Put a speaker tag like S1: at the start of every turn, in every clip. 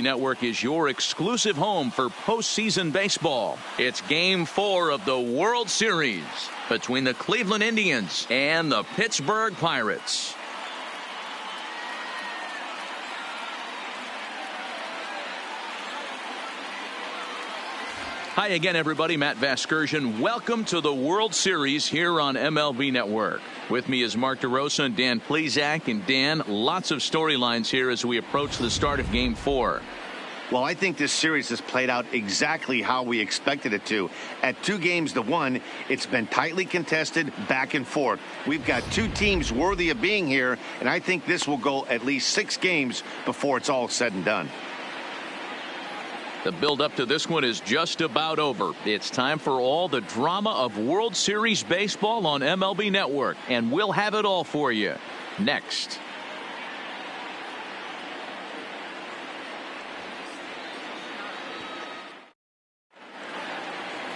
S1: Network is your exclusive home for postseason baseball. It's Game 4 of the World Series between the Cleveland Indians and the Pittsburgh Pirates. Hi again, everybody. Matt Vasgersian. Welcome to the World Series here on MLB Network. With me is Mark DeRosa and Dan Plesac. And Dan, lots of storylines here as we approach the start of Game 4.
S2: Well, I think this series has played out exactly how we expected it to. At 2-1, it's been tightly contested, back and forth. We've got two teams worthy of being here, and I think this will go at least 6 games before it's all said and done.
S1: The build-up to this one is just about over. It's time for all the drama of World Series baseball on MLB Network, and we'll have it all for you next.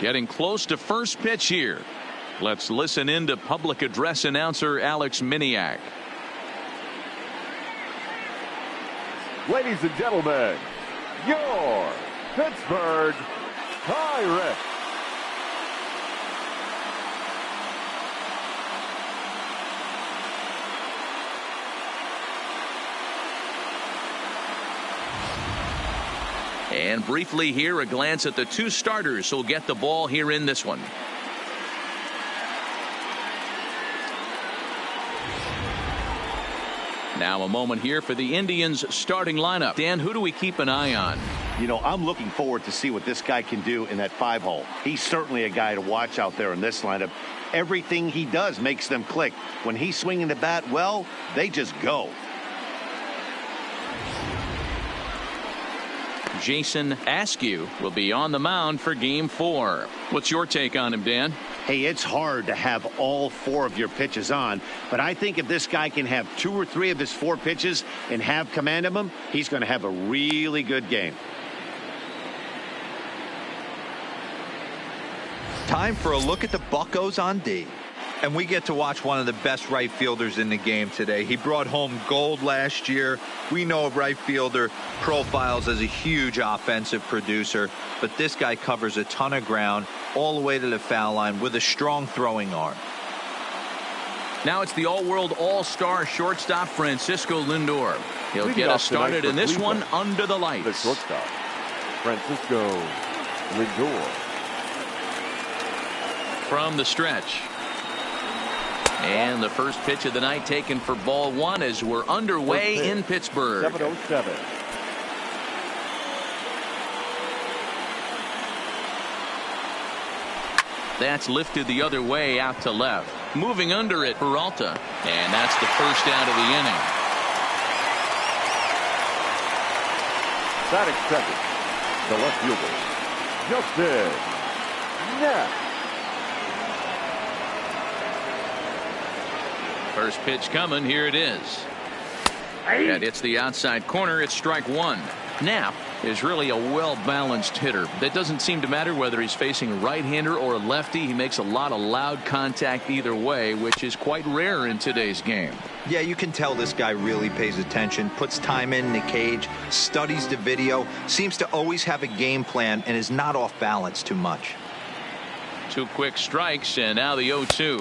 S1: Getting close to first pitch here. Let's listen in to public address announcer Alex Miniak.
S3: Ladies and gentlemen, your Pittsburgh Pirates.
S1: And briefly here, a glance at the two starters who'll get the ball here in this one. Now a moment here for the Indians starting lineup. Dan, who do we keep an eye on?
S2: You know, I'm looking forward to see what this guy can do in that 5-hole. He's certainly a guy to watch out there in this lineup. Everything he does makes them click. When he's swinging the bat, well, they just go.
S1: Jason Askew will be on the mound for Game 4. What's your take on him, Dan?
S2: Hey, it's hard to have all 4 of your pitches on, but I think if this guy can have 2 or 3 of his 4 pitches and have command of them, he's going to have a really good game.
S4: Time for a look at the Buccos on D. And we get to watch one of the best right fielders in the game today. He brought home gold last year. We know a right fielder profiles as a huge offensive producer, but this guy covers a ton of ground all the way to the foul line with a strong throwing arm.
S1: Now it's the all-world all-star shortstop Francisco Lindor. He'll
S3: Leading
S1: get us
S3: off tonight
S1: started
S3: for
S1: in this
S3: Cleveland,
S1: one under the lights.
S3: The shortstop, Francisco Lindor.
S1: From the stretch. And the first pitch of the night taken for ball 1 as we're underway in Pittsburgh.
S3: 7:07.
S1: That's lifted the other way out to left. Moving under it, Peralta. And that's the first out of the inning.
S3: Batting second, the left fielder, Justin Knapp.
S1: First pitch coming. Here it is. And it's the outside corner. It's strike 1. Knapp is really a well-balanced hitter. That doesn't seem to matter whether he's facing a right-hander or a lefty. He makes a lot of loud contact either way, which is quite rare in today's game.
S4: Yeah, you can tell this guy really pays attention, puts time in the cage, studies the video, seems to always have a game plan, and is not off balance too much.
S1: 2 quick strikes, and now the 0-2.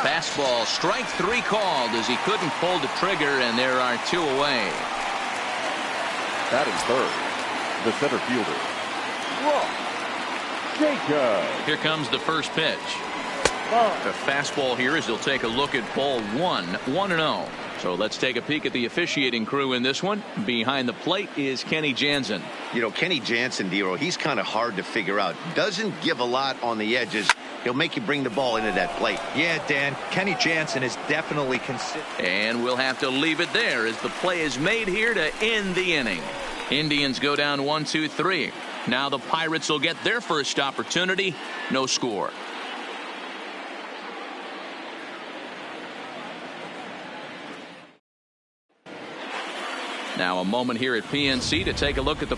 S1: Fastball, strike 3 called as he couldn't pull the trigger, and there are 2 away.
S3: Batting third, the center fielder, Ross Jacob.
S1: Here comes the first pitch. The fastball here as he'll take a look at ball 1, 1-0. So let's take a peek at the officiating crew in this one. Behind the plate is Kenny Jansen.
S2: You know, Kenny Jansen, Dero, he's kind of hard to figure out. Doesn't give a lot on the edges. He'll make you bring the ball into that plate.
S4: Yeah, Dan, Kenny Jansen is definitely consistent.
S1: And we'll have to leave it there as the play is made here to end the inning. Indians go down 1-2-3. Now the Pirates will get their first opportunity. No score. Now a moment here at PNC to take a look at the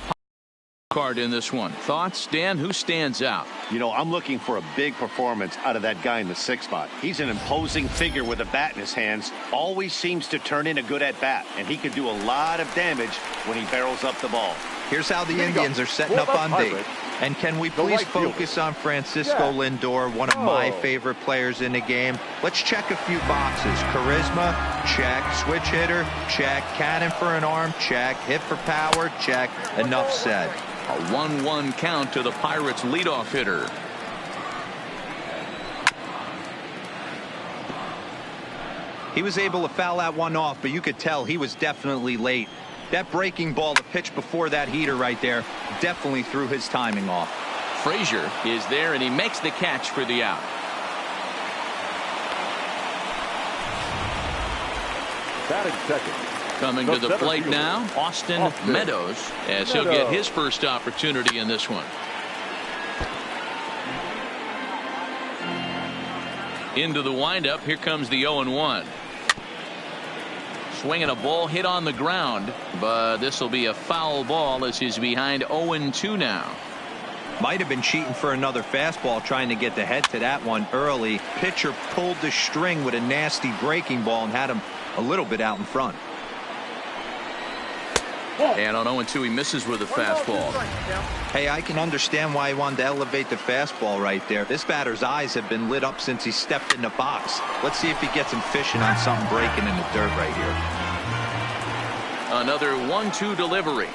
S1: card in this one. Thoughts, Dan? Who stands out?
S2: You know, I'm looking for a big performance out of that guy in the 6th spot. He's an imposing figure with a bat in his hands. Always seems to turn in a good at-bat, and he could do a lot of damage when he barrels up the ball.
S4: Here's how the Indians are setting up on D. And can we please focus on Francisco Lindor, one of my favorite players in the game? Let's check a few boxes. Charisma, check. Switch hitter, check. Cannon for an arm, check. Hit for power, check. Enough said.
S1: A 1-1 count to the Pirates leadoff hitter.
S4: He was able to foul that one off, but you could tell he was definitely late. That breaking ball, the pitch before that heater right there, definitely threw his timing off.
S1: Frazier is there, and he makes the catch for the out.
S3: Batting second.
S1: Coming to the plate now, Austin Meadows, as he'll get his first opportunity in this one. Into the windup, here comes the 0-1. Swinging a ball hit on the ground, but this will be a foul ball as he's behind 0-2 now.
S4: Might have been cheating for another fastball, trying to get the head to that one early. Pitcher pulled the string with a nasty breaking ball and had him a little bit out in front.
S1: And on 0-2, he misses with a fastball.
S4: Hey, I can understand why he wanted to elevate the fastball right there. This batter's eyes have been lit up since he stepped in the box. Let's see if he gets him fishing on something breaking in the dirt right here.
S1: Another 1-2 delivery.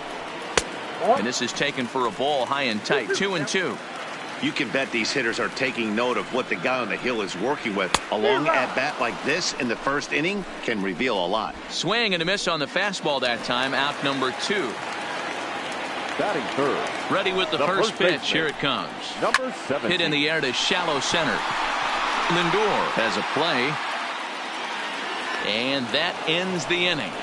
S1: And this is taken for a ball high and tight. 2-2.
S2: You can bet these hitters are taking note of what the guy on the hill is working with. A long at-bat like this in the first inning can reveal a lot.
S1: Swing and a miss on the fastball that time. Out number 2.
S3: Batting third.
S1: Ready with the first pitch. Here it comes.
S3: Number 7.
S1: Hit in the air to shallow center. Lindor has a play. And that ends the inning.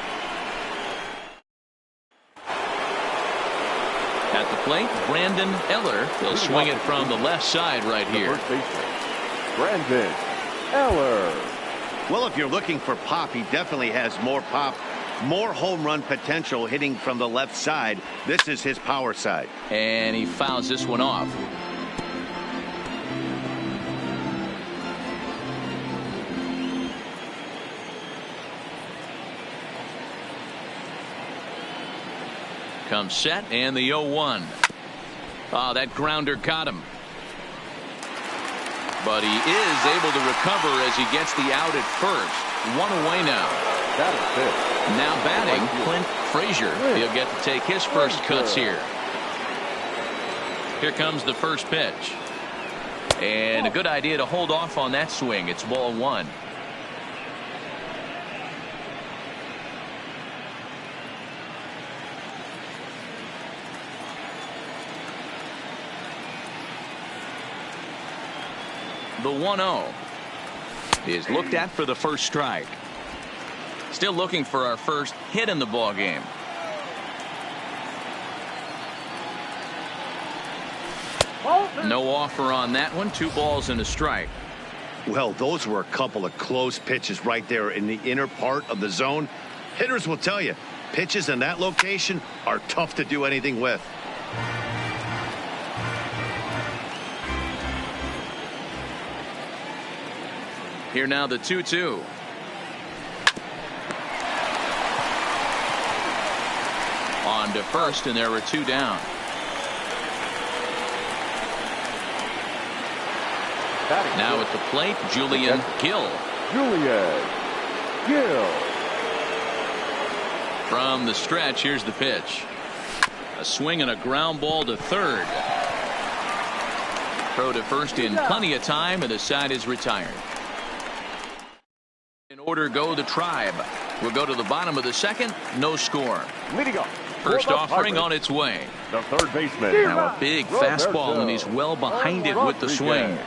S1: At the plate, Brandon Eller. He'll swing it from the left side right here.
S3: Brandon Eller.
S2: Well, if you're looking for pop, he definitely has more pop, more home run potential hitting from the left side. This is his power side.
S1: And he fouls this one off. Comes set, and the 0-1. Oh, that grounder caught him. But he is able to recover as he gets the out at first. One away now.
S3: That is it.
S1: Now batting, Clint Frazier. He'll get to take his first cuts here. Here comes the first pitch. And a good idea to hold off on that swing. It's ball 1. The 1-0 is looked at for the first strike. Still looking for our first hit in the ball game. No offer on that one. 2 balls and a strike.
S2: Well, those were a couple of close pitches right there in the inner part of the zone. Hitters will tell you, pitches in that location are tough to do anything with.
S1: Here now the 2-2. On to first, and there were 2 down. Now at the plate, Julian Gill. From the stretch, here's the pitch. A swing and a ground ball to third. Throw to first in plenty of time, and the side is retired. In order go the Tribe. We'll go to the bottom of the second. No score.
S3: Leading off.
S1: First offering on its way.
S3: The third baseman.
S1: Now a big fastball, and he's well behind it with the swing.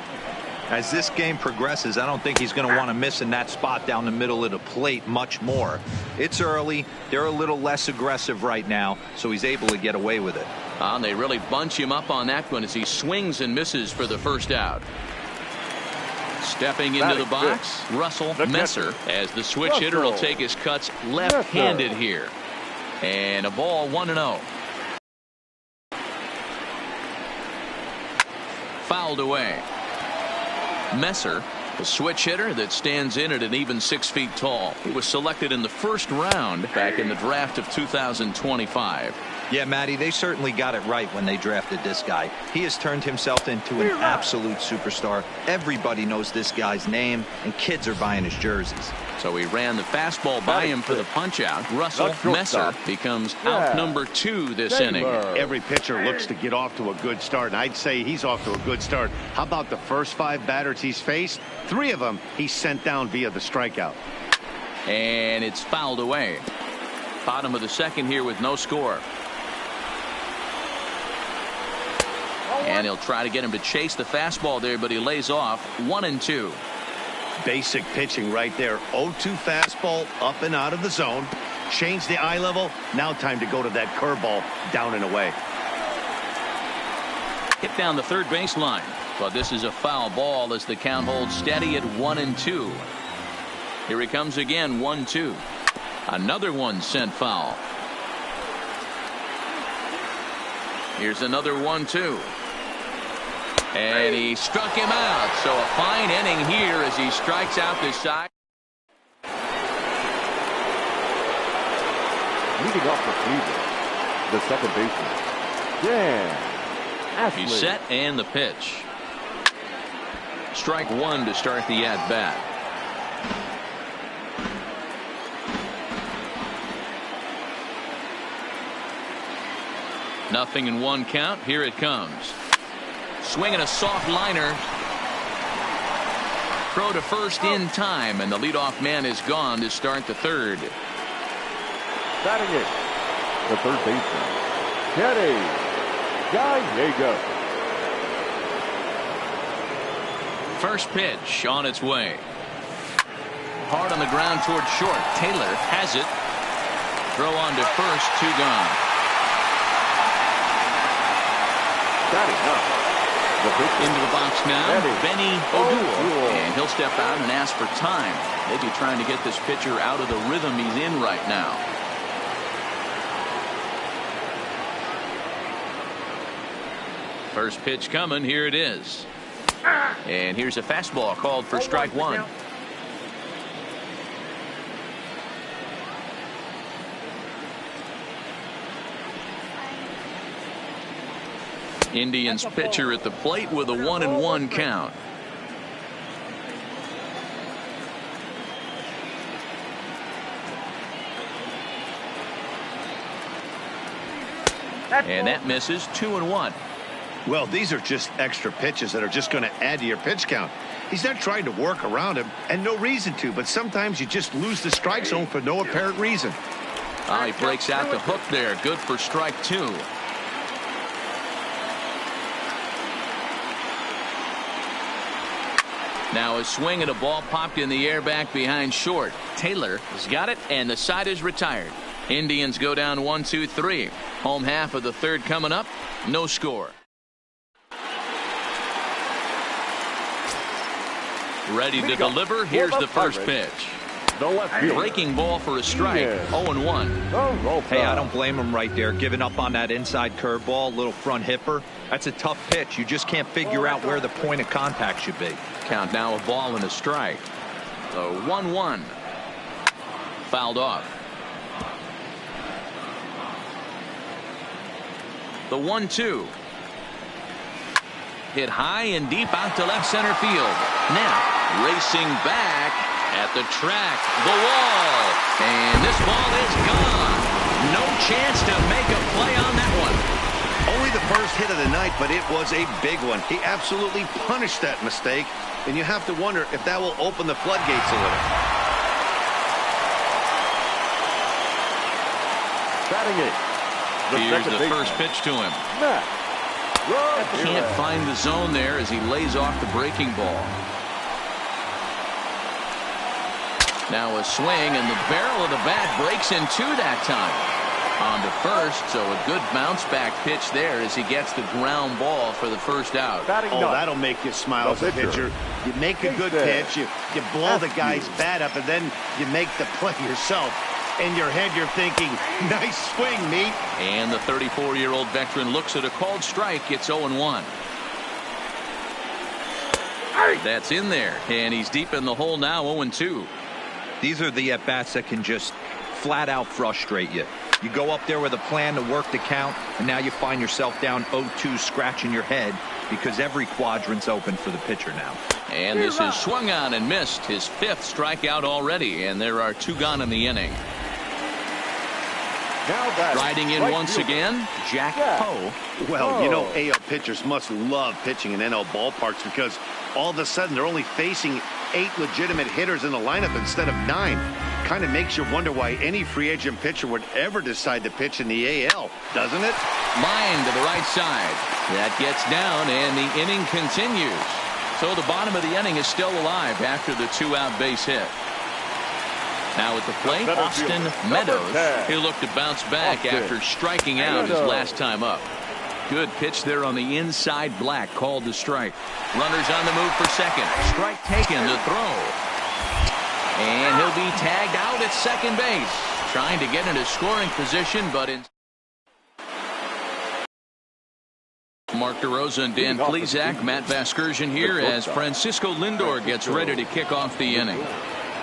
S4: As this game progresses, I don't think he's going to want to miss in that spot down the middle of the plate much more. It's early. They're a little less aggressive right now, so he's able to get away with it.
S1: And they really bunch him up on that one as he swings and misses for the first out. Stepping into the box, Russell Messer, as the switch hitter will take his cuts left-handed here. And a ball 1-0. Fouled away. Messer The switch hitter that stands in at an even 6 feet tall. He was selected in the first round back in the draft of 2025.
S4: Yeah, Matty, they certainly got it right when they drafted this guy. He has turned himself into an absolute superstar. Everybody knows this guy's name, and kids are buying his jerseys.
S1: So he ran the fastball by him for the punch-out. Russell Messer becomes out number 2 this inning.
S2: Every pitcher looks to get off to a good start, and I'd say he's off to a good start. How about the first 5 batters he's faced? 3 of them he sent down via the strikeout.
S1: And it's fouled away. Bottom of the second here with no score. And he'll try to get him to chase the fastball there, but he lays off. 1-2.
S2: Basic pitching right there. 0-2 fastball up and out of the zone. Change the eye level. Now time to go to that curveball down and away.
S1: Hit down the third baseline. But this is a foul ball as the count holds steady at 1-2. Here he comes again. 1-2. Another one sent foul. Here's another 1-2. And he struck him out. So a fine inning here as he strikes out this side.
S3: Leading off for Cleveland, the second baseman, Dan Ashley.
S1: He's set and the pitch. Strike 1 to start the at-bat. Nothing in 1 count. Here it comes. Swinging a soft liner. Throw to first in time, and the leadoff man is gone to start the third.
S3: Batting it, the third baseman, Kenny Gallego.
S1: First pitch on its way. Hard on the ground toward short. Taylor has it. Throw on to first. 2 gone.
S3: Batting up.
S1: Into the box now, Benny O'Doul, and he'll step out and ask for time. Maybe trying to get this pitcher out of the rhythm he's in right now. First pitch coming. Here it is. And here's a fastball called for strike 1. Indians pitcher at the plate with a 1-1 count. And that misses. 2-1.
S2: Well, these are just extra pitches that are just going to add to your pitch count. He's not trying to work around him, and no reason to, but sometimes you just lose the strike zone for no apparent reason.
S1: He breaks out the hook there. Good for strike 2. Now a swing and a ball popped in the air back behind short. Taylor has got it, and the side is retired. Indians go down 1-2-3. Home half of the third coming up. No score. Ready to deliver. Here's the first pitch.
S3: The left fielder.
S1: Breaking ball for a strike. 0-1.
S4: Hey, I don't blame him right there. Giving up on that inside curveball, little front hipper. That's a tough pitch. You just can't figure out where the point of contact should be.
S1: Count now a ball and a strike. So 1-1. Fouled off. The 1-2. Hit high and deep out to left center field. Now racing back at the track. The wall. And this ball is gone. No chance to make a play on that one.
S2: Only the first hit of the night, but it was a big one. He absolutely punished that mistake, and you have to wonder if that will open the floodgates a little.
S3: Batting it.
S1: Here's the first pitch to him. Can't find the zone there as he lays off the breaking ball. Now a swing, and the barrel of the bat breaks in 2 that time. On to first, so a good bounce back pitch there as he gets the ground ball for the first out.
S2: Oh, that'll make you smile as a pitcher. You make a good pitch, you blow the guy's bat up, and then you make the play yourself. In your head, you're thinking, nice swing, meat.
S1: And the 34-year-old veteran looks at a called strike. It's 0-1. That's in there, and he's deep in the hole now, 0-2.
S4: These are the at-bats that can just flat out frustrate you. You go up there with a plan to work the count, and now you find yourself down 0-2, scratching your head because every quadrant's open for the pitcher now.
S1: And this is swung on and missed, his 5th strikeout already, and there are 2 gone in the inning. Riding in once again, Jack Poe.
S2: Well, you know, AL pitchers must love pitching in NL ballparks because all of a sudden they're only facing 8 legitimate hitters in the lineup instead of 9. Kind of makes you wonder why any free agent pitcher would ever decide to pitch in the AL, doesn't it?
S1: Line to the right side. That gets down, and the inning continues. So the bottom of the inning is still alive after the 2-out base hit. Now at the plate, Austin Meadows. He'll look to bounce back after striking out his last time up. Good pitch there on the inside, Black called the strike. Runners on the move for second. Strike taken, the throw. And he'll be tagged out at second base. Trying to get into scoring position, but in Mark DeRosa and Dan Plesac, Matt Vasgersian here as Francisco Lindor gets ready to kick off the inning.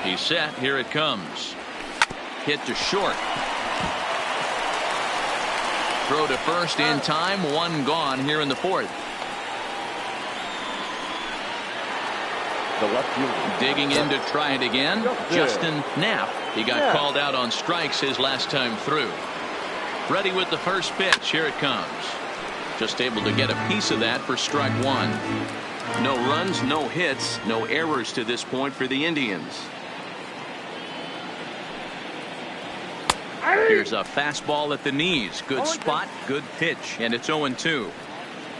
S1: He's set. Here it comes. Hit to short. Throw to first in time. 1 gone here in the 4th.
S3: The left fielder.
S1: Digging in to try it again. Justin Knapp. He got called out on strikes his last time through. Ready with the first pitch. Here it comes. Just able to get a piece of that for strike 1. No runs, no hits, no errors to this point for the Indians. Here's a fastball at the knees. Good spot, good pitch, and it's 0-2.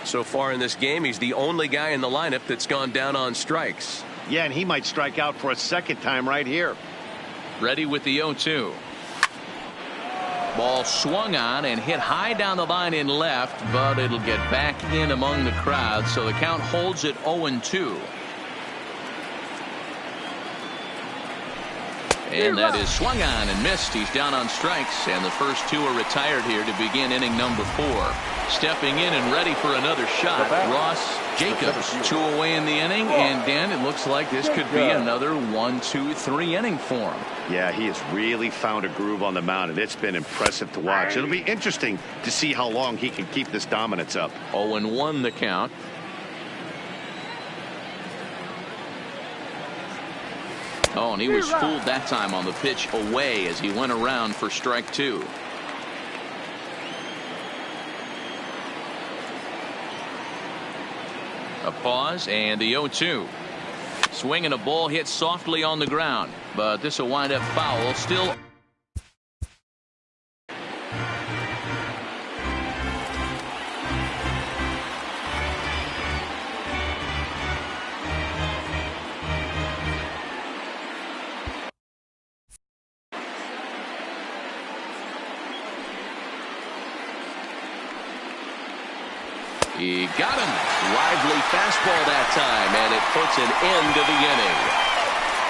S5: So far in this game, he's the only guy in the lineup that's gone down on strikes.
S2: Yeah, and he might strike out for a second time right here.
S1: Ready with the 0-2. Ball swung on and hit high down the line in left, but it'll get back in among the crowd, so the count holds at 0-2. And that is swung on and missed. He's down on strikes, and the first 2 are retired here to begin inning number 4. Stepping in and ready for another shot, Ross Jacobs. 2 away in the inning, and Dan, it looks like this could be another 1-2-3 inning for him.
S2: Yeah, he has really found a groove on the mound, and it's been impressive to watch. It'll be interesting to see how long he can keep this dominance up.
S1: 0-1 the count. Oh, and he was fooled that time on the pitch away as he went around for strike 2. A pause and the 0-2. Swing and a ball hit softly on the ground, but this will wind up foul. Still. He got him. Lively fastball that time, and it puts an end to the inning.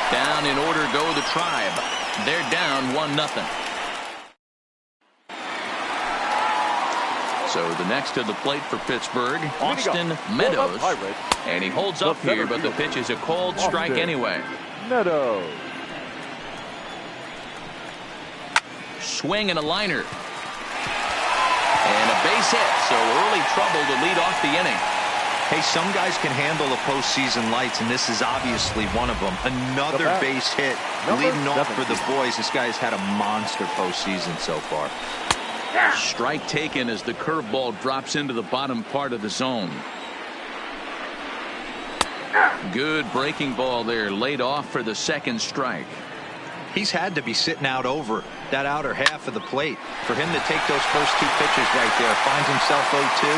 S1: Down in order go the Tribe. They're down 1-0. So the next to the plate for Pittsburgh, Austin Meadows. And he holds up here, but the pitch is a cold strike anyway.
S3: Meadows.
S1: Swing and a liner. And a base hit, so early trouble to lead off the inning.
S4: Hey, some guys can handle the postseason lights, and this is obviously one of them. Another base hit leading off for the boys. This guy's had a monster postseason so far.
S1: Strike taken as the curveball drops into the bottom part of the zone. Good breaking ball there, laid off for the second strike.
S4: He's had to be sitting out over that outer half of the plate. For him to take those first 2 pitches right there, finds himself 0-2.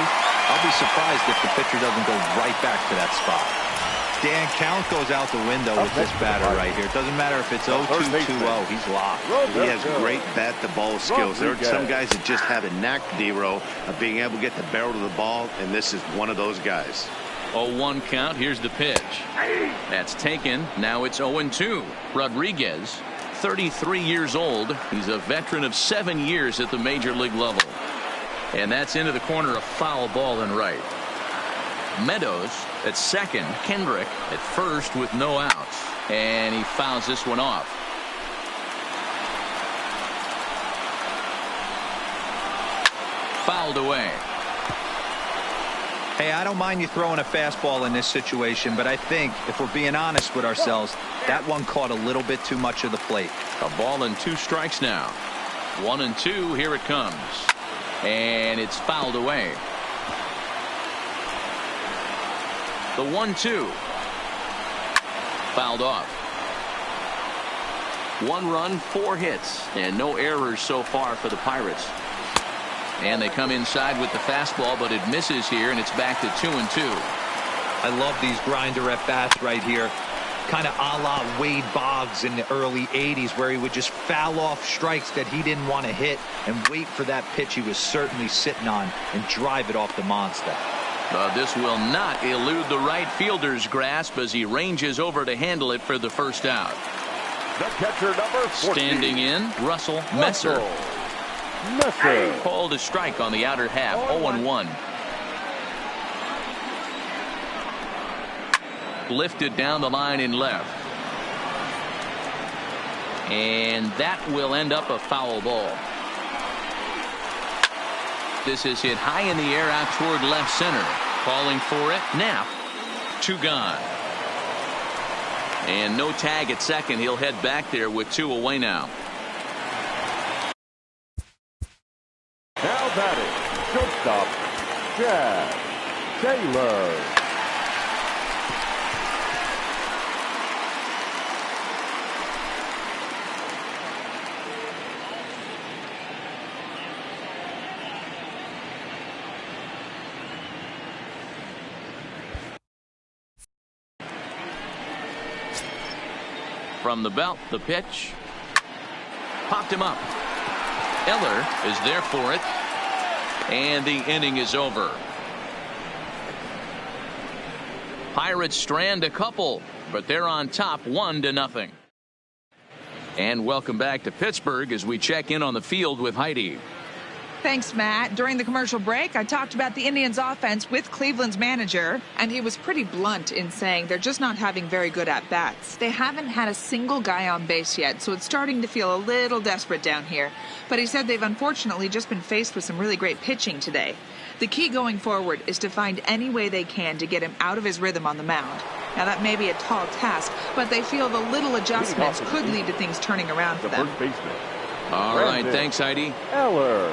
S4: I'll be surprised if the pitcher doesn't go right back to that spot. Dan, count goes out the window with this batter right here. It doesn't matter if it's 0-2, 2-0. He's locked.
S2: He has great bat-to-ball skills. There are some guys that just have a knack, D-Row, of being able to get the barrel to the ball, and this is one of those guys.
S1: 0-1 count. Here's the pitch. That's taken. Now it's 0-2. Rodriguez, 33 years old. He's a veteran of 7 years at the major league level. And that's into the corner, a foul ball and right. Meadows at second. Kendrick at first with no outs. And he fouls this one off. Fouled away.
S4: Hey, I don't mind you throwing a fastball in this situation, but I think if we're being honest with ourselves, that one caught a little bit too much of the plate.
S1: A ball and 2 strikes now. 1-2. Here it comes. And it's fouled away. The 1-2. Fouled off. 1 run, 4 hits, and no errors so far for the Pirates. And they come inside with the fastball, but it misses here, and it's back to 2-2.
S4: I love these grinder at bats right here. Kind of a la Wade Boggs in the early 80s, where he would just foul off strikes that he didn't want to hit and wait for that pitch he was certainly sitting on and drive it off the monster.
S1: This will not elude the right fielder's grasp as he ranges over to handle it for the first out.
S3: The catcher, number 14.
S1: Standing in, Russell Messer. Called a strike on the outer half. 0-1. Lifted down the line in left. And that will end up a foul ball. This is hit high in the air out toward left center. Calling for it. Knapp. 2 gone. And no tag at second. He'll head back there with 2 away now.
S3: Now batting, shortstop, Chad Taylor.
S1: From the belt, the pitch. Popped him up. Eller is there for it. And the inning is over. Pirates strand a couple, but they're on top 1-0. And welcome back to Pittsburgh as we check in on the field with Heidi.
S6: Thanks, Matt. During the commercial break, I talked about the Indians' offense with Cleveland's manager, and he was pretty blunt in saying they're just not having very good at-bats. They haven't had a single guy on base yet, so it's starting to feel a little desperate down here. But he said they've unfortunately just been faced with some really great pitching today. The key going forward is to find any way they can to get him out of his rhythm on the mound. Now, that may be a tall task, but they feel the little adjustments could lead to things turning around for them.
S1: All right, thanks, Heidi.
S3: Eller.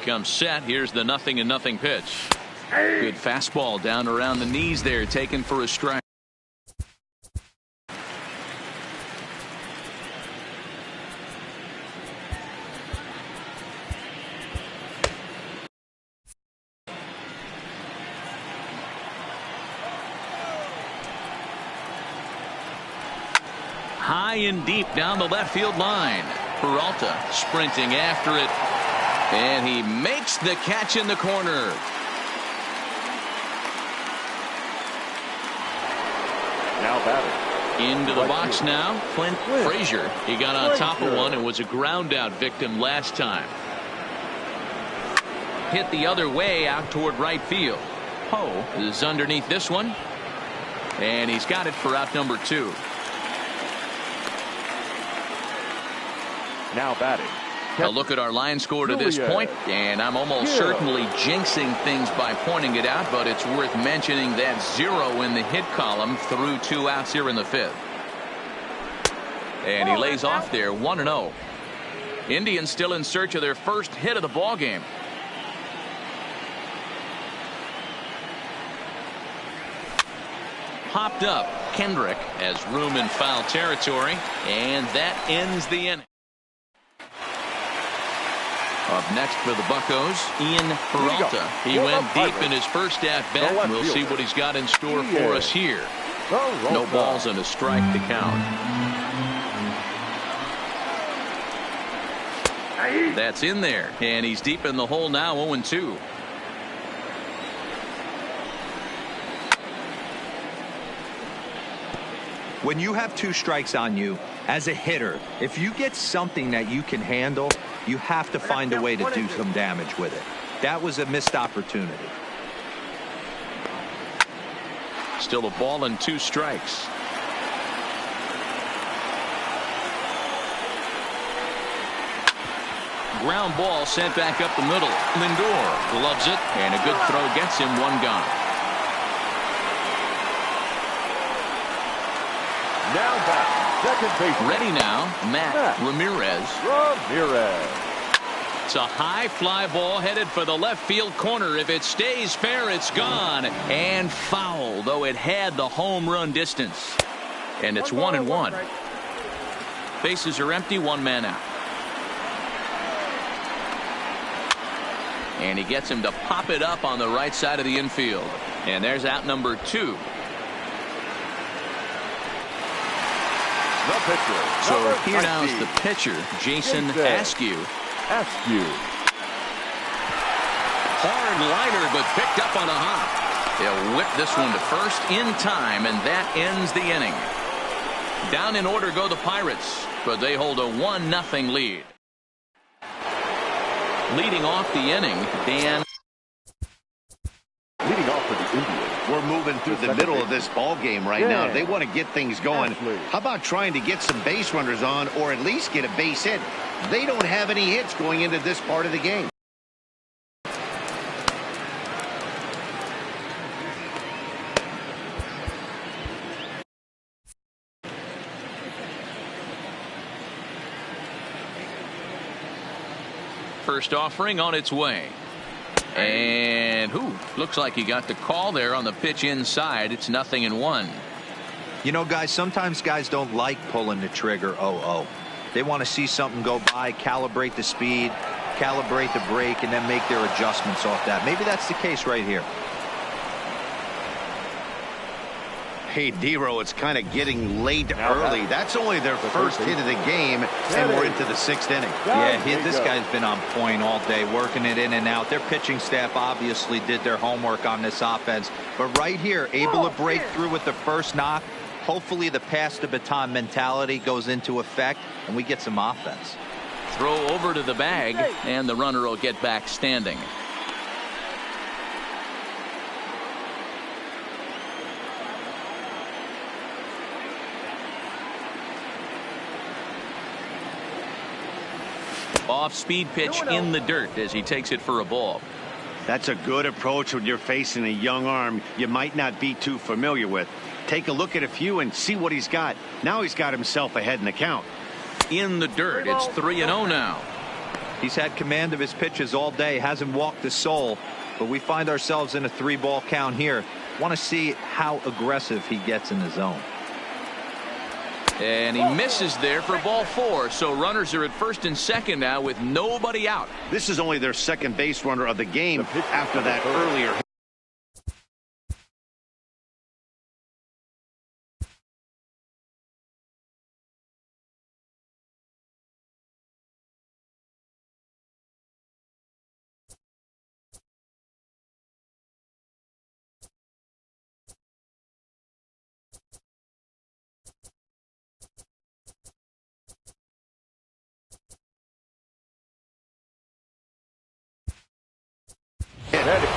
S1: Comes set. Here's the 0-0 pitch. Good fastball down around the knees there, taken for a strike. High and deep down the left field line. Peralta sprinting after it. And he makes the catch in the corner.
S3: Now batting.
S1: Into the box now. Clint Frazier. He got on top of one and was a ground out victim last time. Hit the other way out toward right field. Poe is underneath this one. And he's got it for out number 2.
S3: Now batting.
S1: A look at our line score to this point, and I'm almost certainly jinxing things by pointing it out, but it's worth mentioning that 0 in the hit column through 2 outs here in the 5th. And he lays off there, 1-0. Indians still in search of their first hit of the ball game. Popped up. Kendrick has room in foul territory, and that ends the inning. Up next for the Buccos, Ian Peralta. He went deep in his first at-bat. We'll see what he's got in store for us here. No balls and a strike to count. That's in there, and he's deep in the hole now, 0-2.
S4: When you have 2 strikes on you, as a hitter, if you get something that you can handle, you have to find a way to do some damage with it. That was a missed opportunity.
S1: Still a ball and 2 strikes. Ground ball sent back up the middle. Lindor gloves it, and a good throw gets him 1 gone.
S3: Now back, second baseman.
S1: Ready now, Matt Ramirez. It's a high fly ball headed for the left field corner. If it stays fair, it's gone. And foul, though it had the home run distance. And it's 1-1. Bases are empty, 1 man out. And he gets him to pop it up on the right side of the infield. And there's out number 2.
S3: The pitcher.
S1: So here now is the pitcher, Jason Askew. Hard liner, but picked up on a hop. He'll whip this one to first in time, and that ends the inning. Down in order go the Pirates, but they hold a 1-0 lead. Leading off the inning, Dan.
S3: Leading off for the Indians.
S2: We're moving through the middle of this ball game right now. They want to get things going. How about trying to get some base runners on, or at least get a base hit? They don't have any hits going into this part of the game.
S1: First offering on its way. And looks like he got the call there on the pitch inside. It's 0-1.
S4: You know, guys, sometimes guys don't like pulling the trigger 0-0. They want to see something go by, calibrate the speed, calibrate the brake, and then make their adjustments off that. Maybe that's the case right here.
S2: Hey, Dero, it's kind of getting late early. That's only their first hit of the game, and we're into the 6th inning.
S4: Yeah, this guy's been on point all day, working it in and out. Their pitching staff obviously did their homework on this offense. But right here, able to break through with the first knock. Hopefully the pass the baton mentality goes into effect, and we get some offense.
S1: Throw over to the bag, and the runner will get back standing. Off-speed pitch in the dirt as he takes it for a ball.
S2: That's a good approach when you're facing a young arm you might not be too familiar with. Take a look at a few and see what he's got. Now he's got himself ahead in the count.
S1: In the dirt, it's 3-0 now.
S4: He's had command of his pitches all day, hasn't walked a soul, but we find ourselves in a 3-ball count here. Want to see how aggressive he gets in the zone.
S1: And he misses there for ball 4. So runners are at first and second now with nobody out.
S2: This is only their second base runner of the game after that earlier hit.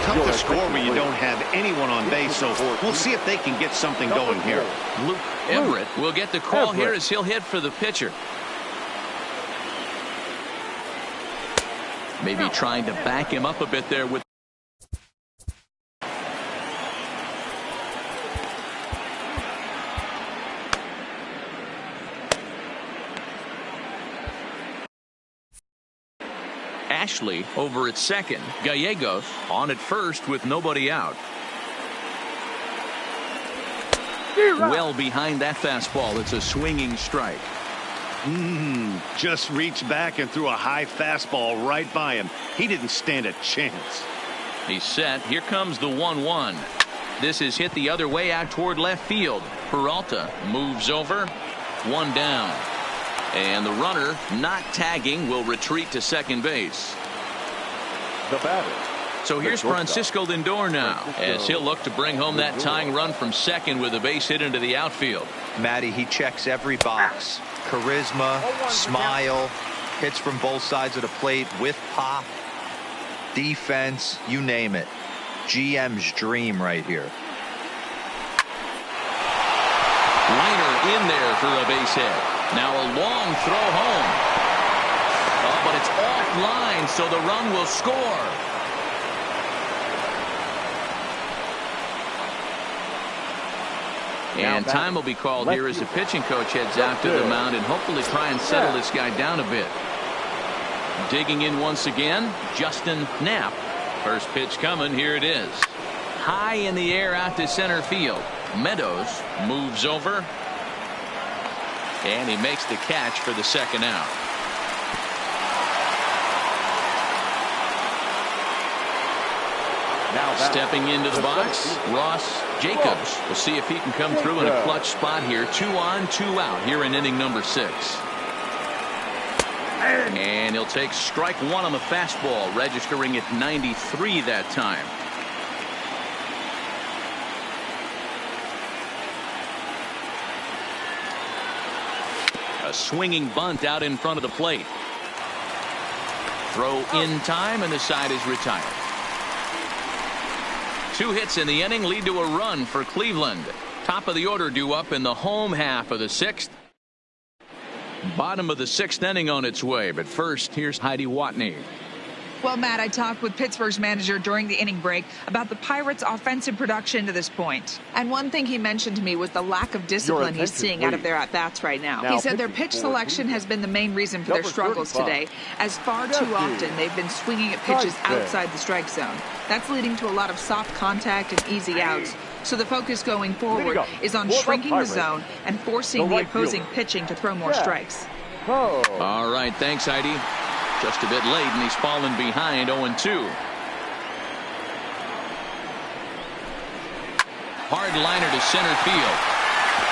S2: Tough to score when you don't have anyone on base, so we'll see if they can get something going here.
S1: Luke Everett will get the call here as he'll hit for the pitcher. Maybe trying to back him up a bit there with Ashley over at second. Gallegos on at first with nobody out. Well behind that fastball. It's a swinging strike.
S2: Just reached back and threw a high fastball right by him. He didn't stand a chance.
S1: He's set. Here comes the 1-1. This is hit the other way out toward left field. Peralta moves over. 1 down. And the runner not tagging will retreat to second base.
S3: The batter.
S1: So here's Francisco Lindor now, as he'll look to bring home that tying run from second with a base hit into the outfield.
S4: Matty, he checks every box. Charisma, smile, hits from both sides of the plate with pop, defense, you name it. GM's dream right here.
S1: Liner in there for a base hit. Now a long throw home. Oh, but it's offline, so the run will score. And time will be called here as the pitching coach heads out to the mound and hopefully try and settle this guy down a bit. Digging in once again, Justin Knapp. First pitch coming, here it is. High in the air out to center field. Meadows moves over. And he makes the catch for the second out. Stepping into the box, Ross Jacobs. We'll see if he can come through in a clutch spot here. 2 on, 2 out here in inning number 6. And he'll take strike 1 on the fastball, registering at 93 that time. A swinging bunt out in front of the plate. Throw in time, and the side is retired. 2 hits in the inning lead to a run for Cleveland. Top of the order due up in the home half of the 6th. Bottom of the 6th inning on its way. But first, here's Heidi Watney.
S6: Well, Matt, I talked with Pittsburgh's manager during the inning break about the Pirates' offensive production to this point. And one thing he mentioned to me was the lack of discipline he's seeing out of their at-bats right now. He said their pitch selection has been the main reason for their struggles today, as far too often they've been swinging at pitches outside the strike zone. That's leading to a lot of soft contact and easy outs. So the focus going forward is on shrinking the zone and forcing the opposing pitching to throw more strikes.
S1: All right, thanks, Heidi. Just a bit late, and he's fallen behind 0-2. Hard liner to center field.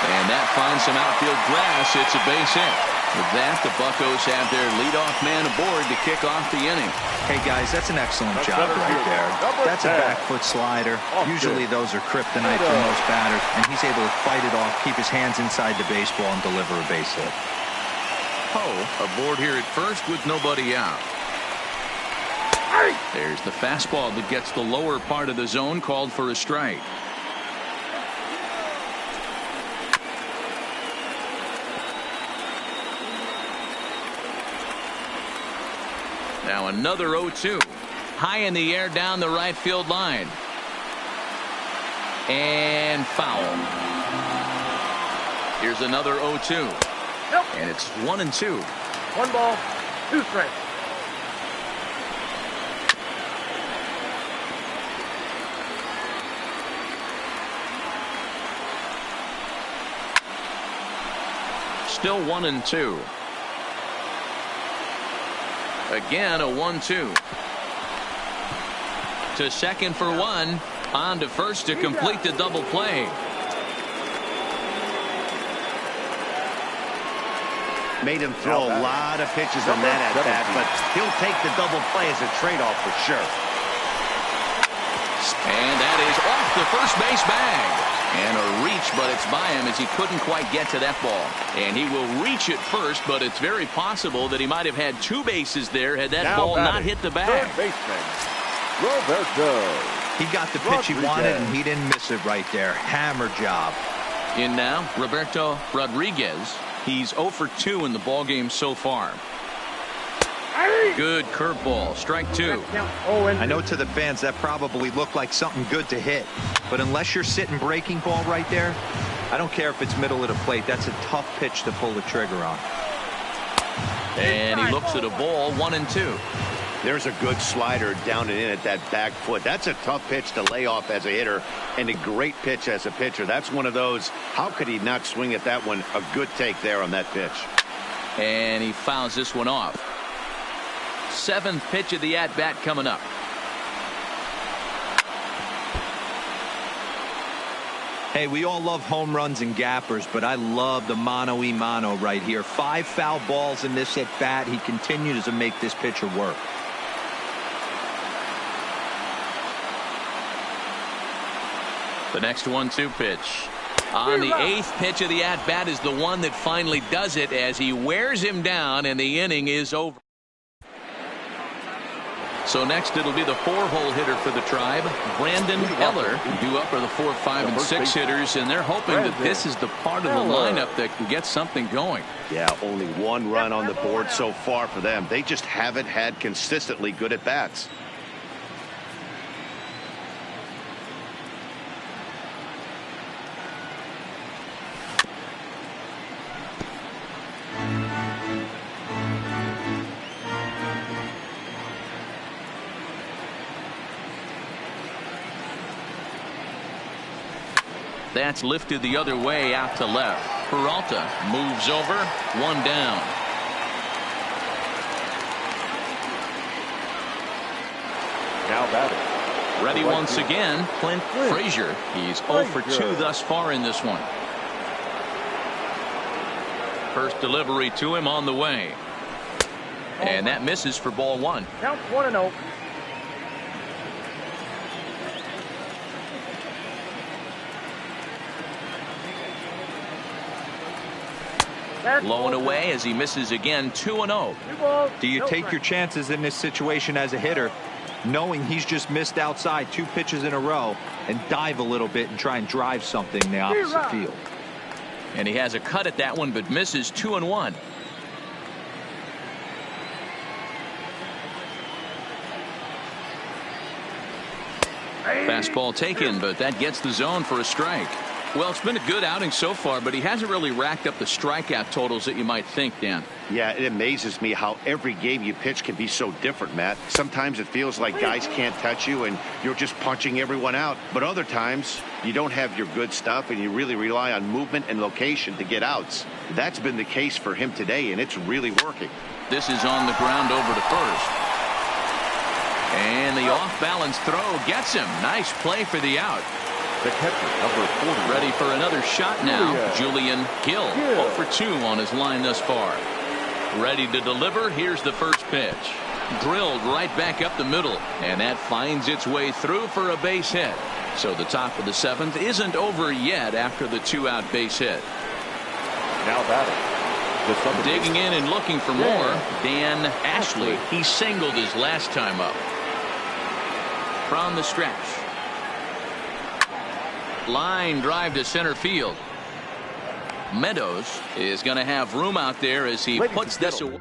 S1: And that finds some outfield grass. It's a base hit. With that, the Buccos have their leadoff man aboard to kick off the inning.
S4: Hey, guys, that's an excellent job right there. That's a back foot slider. Usually those are kryptonite for most batters, and he's able to fight it off, keep his hands inside the baseball, and deliver a base hit.
S1: Aboard here at first with nobody out. There's the fastball that gets the lower part of the zone, called for a strike. Now another 0-2. High in the air down the right field line. And foul. Here's another 0-2. And it's 1-2.
S3: 1 ball, 2 strikes.
S1: Still 1-2. Again, a 1-2. To second for 1. On to first to complete the double play.
S2: Made him throw a lot of pitches on that at-bat, but he'll take the double play as a trade-off for sure.
S1: And that is off the first base bag. And a reach, but it's by him as he couldn't quite get to that ball. And he will reach it first, but it's very possible that he might have had 2 bases there had that ball not hit the bag.
S3: Third baseman, Roberto.
S4: He got the pitch he wanted, and he didn't miss it right there. Hammer job.
S1: In now, Roberto Rodriguez. He's 0 for 2 in the ballgame so far. Good curveball, strike 2.
S4: I know to the fans that probably looked like something good to hit, but unless you're sitting breaking ball right there, I don't care if it's middle of the plate. That's a tough pitch to pull the trigger on.
S1: And he looks at a ball, 1-2.
S2: There's a good slider down and in at that back foot. That's a tough pitch to lay off as a hitter, and a great pitch as a pitcher. That's one of those, how could he not swing at that one? A good take there on that pitch.
S1: And he fouls this one off. 7th pitch of the at-bat coming up.
S4: Hey, we all love home runs and gappers, but I love the mano-a-mano right here. 5 foul balls in this at bat. He continues to make this pitcher work.
S1: The next 1-2 pitch. On the 8th pitch of the at-bat is the one that finally does it as he wears him down and the inning is over. So next it'll be the 4-hole hitter for the Tribe, Brandon Eller. Due up are the 4, 5, and 6 hitters, and they're hoping that this is the part of the lineup that can get something going.
S2: Yeah, only 1 run on the board so far for them. They just haven't had consistently good at-bats.
S1: That's lifted the other way out to left. Peralta moves over. 1 down.
S3: Now batting.
S1: Ready once again, Clint Frazier. He's 0 for 2 thus far in this one. First delivery to him on the way. And that misses for ball 1.
S3: Count 1-0.
S1: Low and away as he misses again. 2-0.
S4: Do you take your chances in this situation as a hitter, knowing he's just missed outside 2 pitches in a row, and dive a little bit and try and drive something in the opposite field?
S1: And he has a cut at that one, but misses. 2-1. Fastball taken, but that gets the zone for a strike. Well, it's been a good outing so far, but he hasn't really racked up the strikeout totals that you might think, Dan.
S2: Yeah, it amazes me how every game you pitch can be so different, Matt. Sometimes it feels like guys can't touch you and you're just punching everyone out. But other times you don't have your good stuff and you really rely on movement and location to get outs. That's been the case for him today, and it's really working.
S1: This is on the ground over to first. And the off-balance throw gets him. Nice play for the out.
S3: The catcher, number 40.
S1: Ready for another shot now. Julian Gill, 0 for 2 on his line thus far. Ready to deliver. Here's the first pitch. Drilled right back up the middle, and that finds its way through for a base hit. So the top of the 7th isn't over yet after the 2-out base hit.
S3: Now batting.
S1: Digging in and looking for more, Dan Ashley. He singled his last time up. From the stretch. Line drive to center field. Meadows is going to have room out there as he puts this away.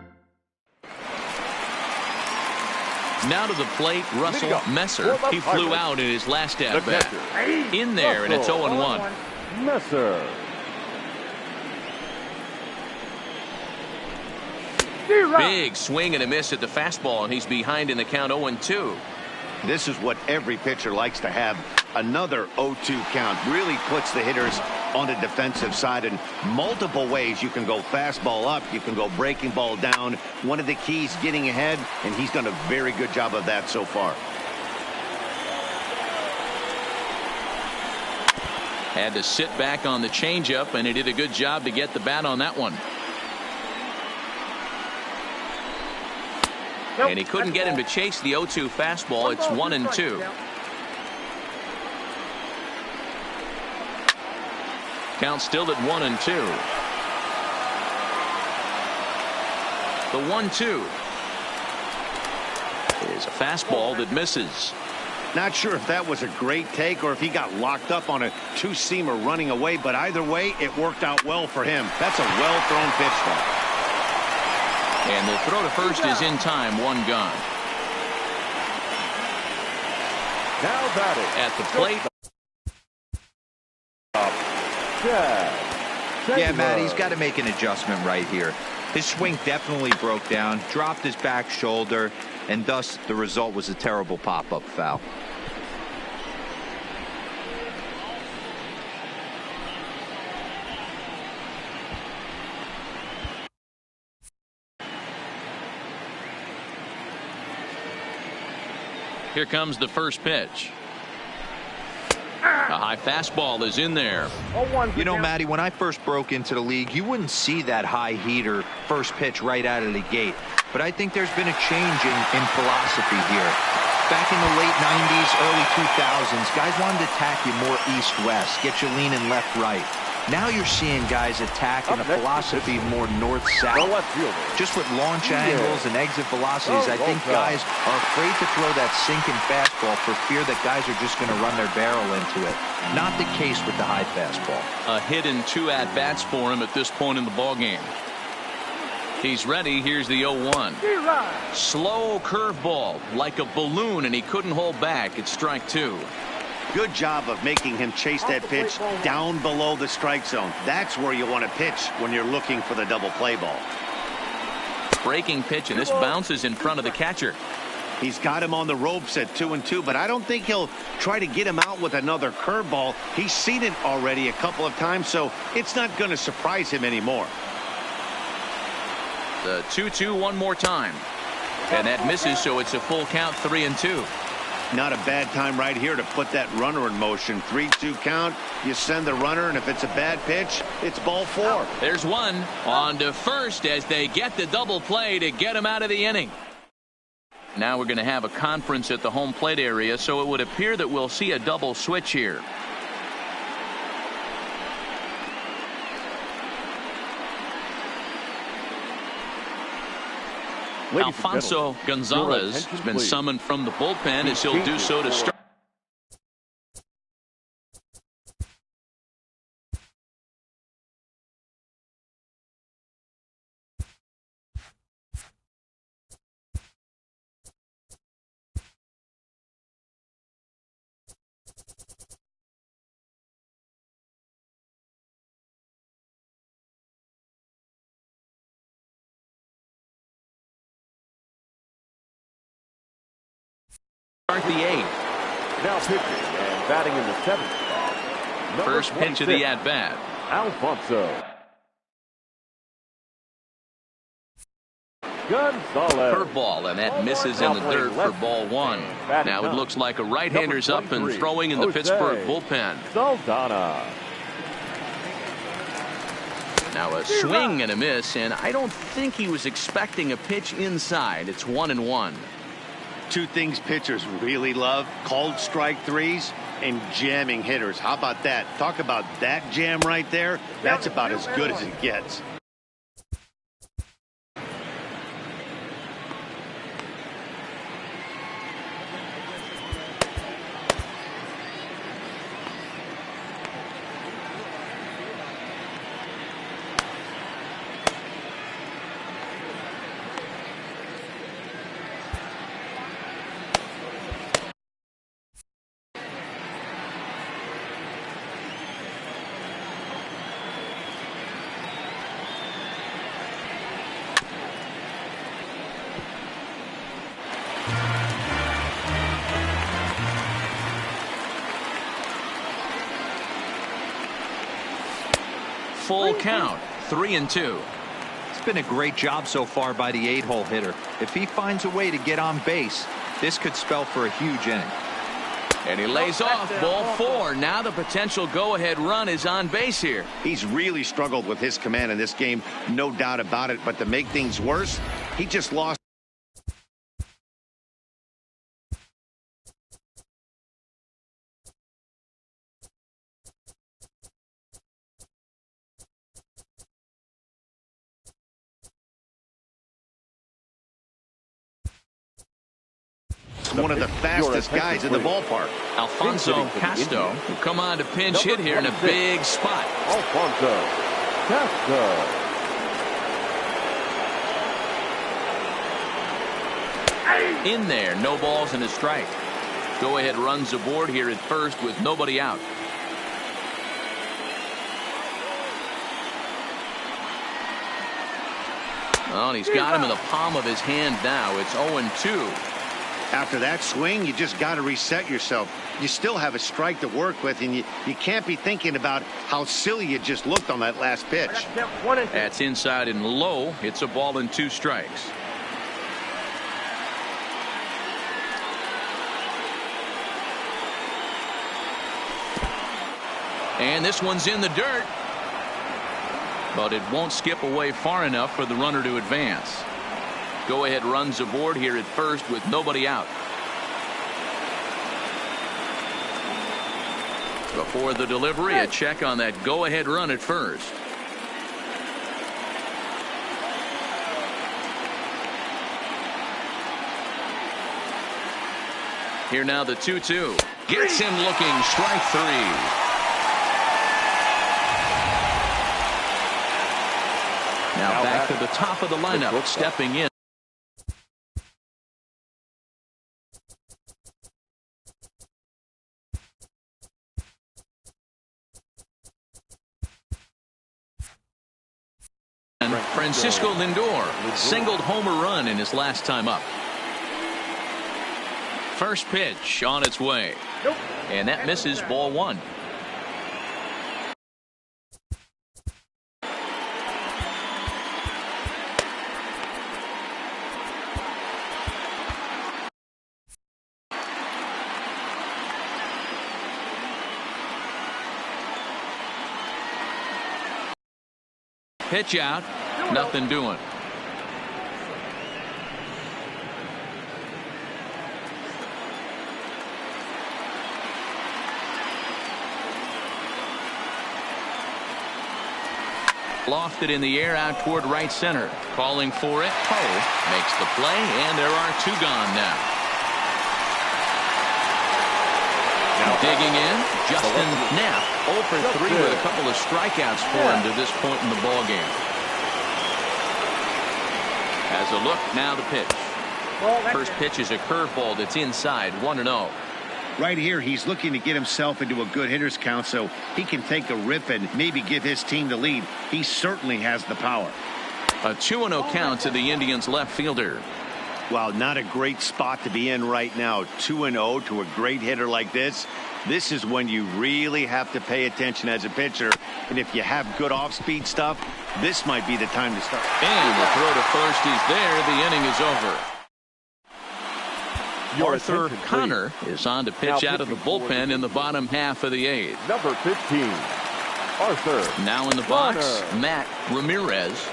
S1: Now to the plate, Russell Messer. He flew out in his last at-bat. In there, and it's 0-1.
S3: Messer.
S1: Big swing and a miss at the fastball, and he's behind in the count. 0-2.
S2: This is what every pitcher likes to have. Another 0-2 count really puts the hitters on the defensive side in multiple ways. You can go fastball up, you can go breaking ball down. One of the keys, getting ahead, and he's done a very good job of that so far.
S1: Had to sit back on the changeup, and he did a good job to get the bat on that one. And he couldn't get him to chase the 0-2 fastball. It's 1-2. Count still at 1-2. The 1-2 is a fastball that misses.
S2: Not sure if that was a great take or if he got locked up on a 2-seamer running away, but either way, it worked out well for him. That's a well-thrown pitch, though.
S1: And the throw to first is in time. 1 gone.
S3: Now batting.
S1: At the plate.
S4: Yeah, Matt, he's got to make an adjustment right here. His swing definitely broke down, dropped his back shoulder, and thus the result was a terrible pop-up foul. Here
S1: comes the first pitch. A High fastball is in there.
S4: You know, Matty, when I first broke into the league, you wouldn't see that high heater first pitch right out of the gate. But I think there's been a change in philosophy here. Back in the late 90s, early 2000s, guys wanted to attack you more east-west, get you leaning left-right. Now you're seeing guys attack in a philosophy more north-south. Just with launch angles and exit velocities, I think guys are afraid to throw that sinking fastball for fear that guys are just going to run their barrel into it. Not the case with the high fastball.
S1: A hit and 2 at-bats for him at this point in the ballgame. He's ready. Here's the 0-1. Slow curveball like a balloon, and he couldn't hold back. It's strike 2.
S2: Good job of making him chase that pitch down below the strike zone. That's where you want to pitch when you're looking for the double play ball.
S1: Breaking pitch, and this bounces in front of the catcher.
S2: He's got him on the ropes at 2-2, but I don't think he'll try to get him out with another curveball. He's seen it already a couple of times, so it's not going to surprise him anymore.
S1: The 2-2 one more time. And that misses, so it's a full count, 3-2.
S2: Not a bad time right here to put that runner in motion. 3-2 count. You send the runner, and if it's a bad pitch, it's ball 4.
S1: There's one on to first as they get the double play to get him out of the inning. Now we're going to have a conference at the home plate area, so it would appear that we'll see a double switch here. Alfonso Gonzalez has been summoned from the bullpen as he'll do so to start. Start the 8th.
S3: Now pitching and batting in the 7th spot.
S1: First pitch of the at-bat.
S3: Alfonso Gonzalez.
S1: Curveball, and that misses in the dirt for ball 1. Now it looks like a right-hander's up and throwing in the Pittsburgh bullpen.
S3: Saldana.
S1: Now a swing and a miss, and I don't think he was expecting a pitch inside. It's 1-1.
S2: Two things pitchers really love: called strike threes and jamming hitters. How about that? Talk about that jam right there. That's about as good as it gets.
S1: Full count, 3-2.
S4: It's been a great job so far by the 8-hole hitter. If he finds a way to get on base, this could spell for a huge inning.
S1: And he lays off ball 4. Now the potential go-ahead run is on base here.
S2: He's really struggled with his command in this game, no doubt about it. But to make things worse, he just lost. One of the fastest guys in the ballpark.
S1: Alfonso Castro will come on to pinch hit here in a big spot.
S3: Alfonso Castro.
S1: In there, no balls and a strike. Go ahead runs aboard here at first with nobody out. Well, and he's got him in the palm of his hand now. It's 0-2.
S2: After that swing, you just got to reset yourself. You still have a strike to work with, and you can't be thinking about how silly you just looked on that last pitch.
S1: That's inside and low. It's a ball and 2 strikes. And this one's in the dirt. But it won't skip away far enough for the runner to advance. Go-ahead runs aboard here at first with nobody out. Before the delivery, a check on that go-ahead run at first. Here now the 2-2. Gets him looking. Strike three. Now back to the top of the lineup. Stepping in. Francisco Lindor singled homer run in his last time up. First pitch on its way. And that misses, ball one. Pitch out, nothing doing. Lofted in the air out toward right center. Calling for it. Poe makes the play, and there are two gone now. Digging in, Justin Knapp, 0 for 3 with a couple of strikeouts for him to this point in the ballgame. As a look, now the pitch. First pitch is a curveball that's inside, 1-0.
S2: Right here, he's looking to get himself into a good hitter's count so he can take a rip and maybe give his team the lead. He certainly has the power.
S1: A 2-0 count to the Indians left fielder.
S2: Wow, not a great spot to be in right now. 2-0 to a great hitter like this. This is when you really have to pay attention as a pitcher. And if you have good off-speed stuff, this might be the time to start.
S1: And the throw to first is there. The inning is over. Arthur Connor is on to pitch out of the bullpen in the bottom half of the eighth.
S3: Number 15, Arthur.
S1: Now in the box, Matt Ramirez.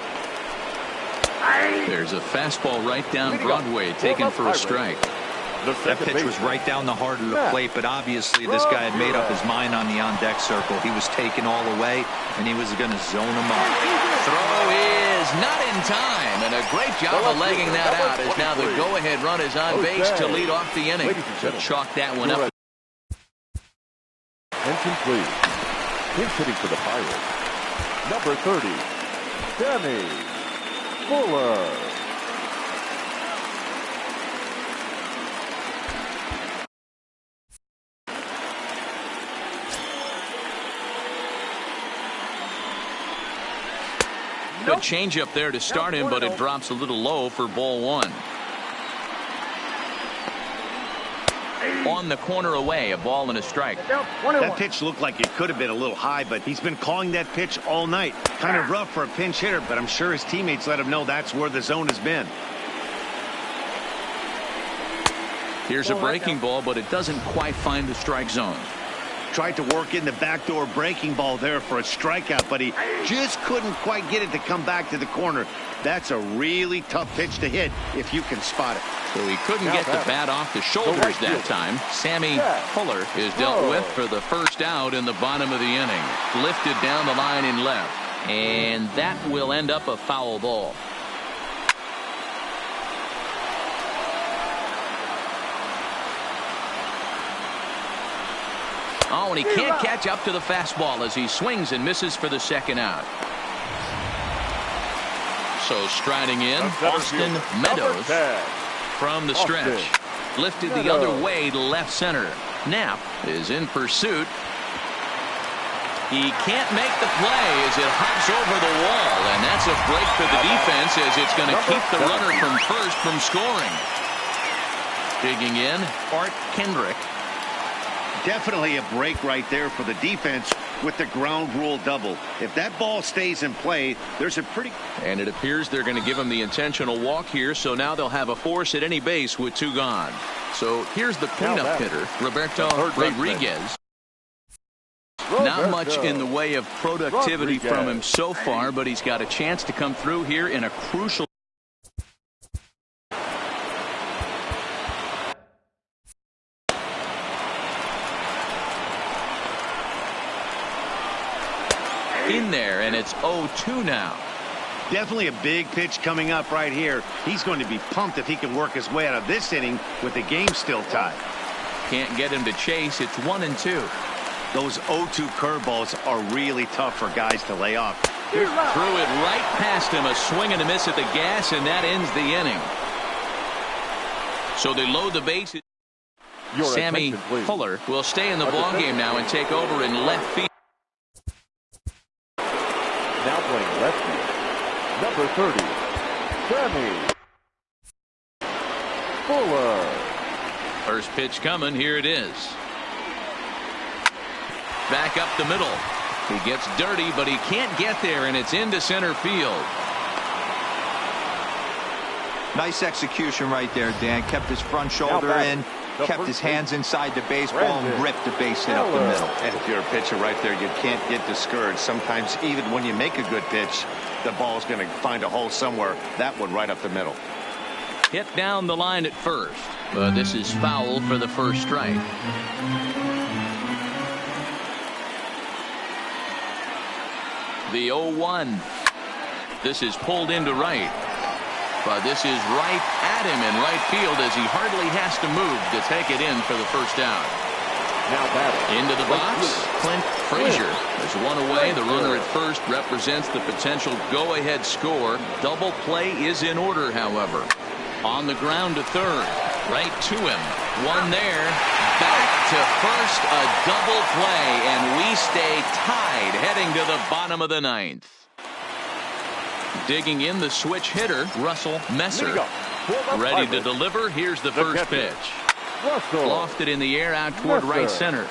S1: There's a fastball right down Broadway, taken for a strike.
S4: That pitch was right down the heart of the plate, but obviously this guy had made up his mind on the on-deck circle. He was taken all the way, and he was going to zone him up.
S1: Throw is not in time, and a great job of legging that out as now the go-ahead run is on base to lead off the inning. To chalk that one up.
S3: Attention, please. Pinch hitting for the Pirates. Number 30, Sammy Fuller.
S1: Good changeup there to start him, but it drops a little low for ball one. On the corner away, a ball and a strike.
S2: That pitch looked like it could have been a little high, but he's been calling that pitch all night. Kind of rough for a pinch hitter, but I'm sure his teammates let him know that's where the zone has been.
S1: Here's a breaking ball, but it doesn't quite find the strike zone.
S2: Tried to work in the backdoor breaking ball there for a strikeout, but he just couldn't quite get it to come back to the corner. That's a really tough pitch to hit if you can spot it.
S1: So he couldn't get the bat off the shoulders that time. Sammy Fuller is dealt with for the first out in the bottom of the inning. Lifted down the line in left. And that will end up a foul ball. Oh, and he can't catch up to the fastball as he swings and misses for the second out. So striding in, Austin Meadows from the stretch. Lifted the other way to left center. Knapp is in pursuit. He can't make the play as it hops over the wall, and that's a break for the defense as it's going to keep the runner from first from scoring. Digging in, Art Kendrick.
S2: Definitely a break right there for the defense with the ground rule double. If that ball stays in play, there's a pretty...
S1: And it appears they're going to give him the intentional walk here, so now they'll have a force at any base with two gone. So here's the cleanup hitter, Roberto Rodriguez. Not much in the way of productivity from him so far, but he's got a chance to come through here in a crucial. In there, and it's 0-2 now.
S2: Definitely a big pitch coming up right here. He's going to be pumped if he can work his way out of this inning with the game still tied.
S1: Can't get him to chase. It's 1-2.
S2: Those 0-2 curveballs are really tough for guys to lay off.
S1: Threw it right past him. A swing and a miss at the gas, and that ends the inning. So they load the bases. Sammy Fuller will stay in the ballgame now and take over in left field.
S3: Now playing left field, number 30, Sammy Fuller.
S1: First pitch coming. Here it is. Back up the middle. He gets dirty, but he can't get there, and it's into center field.
S4: Nice execution right there, Dan. Kept his front shoulder in, kept his hands inside the baseball, and ripped the base hit up the middle.
S2: And if you're a pitcher right there, you can't get discouraged. Sometimes even when you make a good pitch, the ball's going to find a hole somewhere. That one right up the middle.
S1: Hit down the line at first, but this is foul for the first strike. The 0-1. This is pulled into right. But this is right at him in right field as he hardly has to move to take it in for the first out.
S3: Now batting.
S1: Into the box, Clint Frazier. There's one away. The runner at first represents the potential go-ahead score. Double play is in order, however. On the ground to third. Right to him. One there. Back to first. A double play, and we stay tied heading to the bottom of the ninth. Digging in the switch hitter, Russell Messer. Ready to deliver. Here's the first pitch. Lofted in the air out toward right center.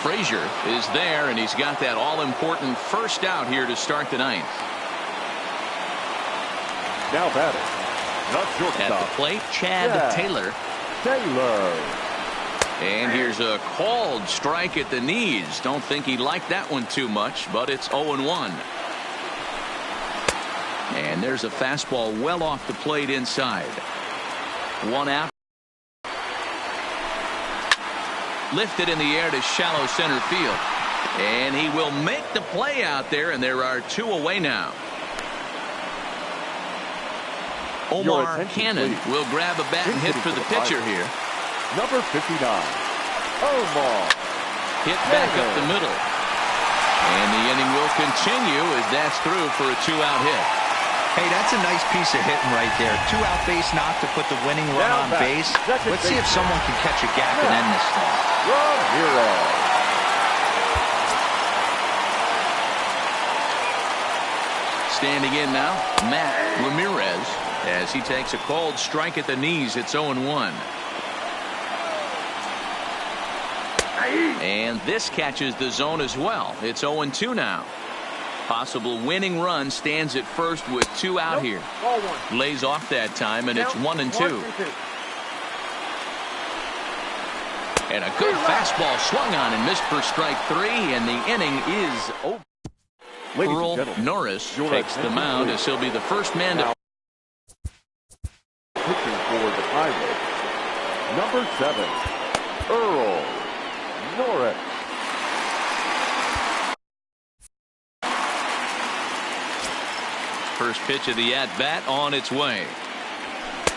S1: Frazier is there, and he's got that all-important first out here to start the ninth.
S3: Now batting, the shortstop.
S1: At the plate, Chad Taylor. And here's a called strike at the knees. Don't think he liked that one too much, but it's 0-1. And there's a fastball well off the plate inside. One out. Lifted in the air to shallow center field. And he will make the play out there, and there are two away now. Omar Cannon will grab a bat and hit for the pitcher here.
S3: Number 59, Omar.
S1: Hit back up the middle. And the inning will continue as that's through for a two-out hit.
S4: Hey, that's a nice piece of hitting right there. Two-out base knock to put the winning run on base. Let's see if someone can catch a gap and end this thing.
S3: Ramirez.
S1: Standing in now, Matt Ramirez, as he takes a called strike at the knees. It's 0-1. And this catches the zone as well. It's 0-2 now. Possible winning run stands at first with two out here. Lays off that time, and it's 1-2. And a good fastball swung on and missed for strike three, and the inning is over. Earl Norris takes the mound as he'll be the first man to.
S3: Pitching for the Pirates, number 7, Earl Norris.
S1: First pitch of the at-bat on its way.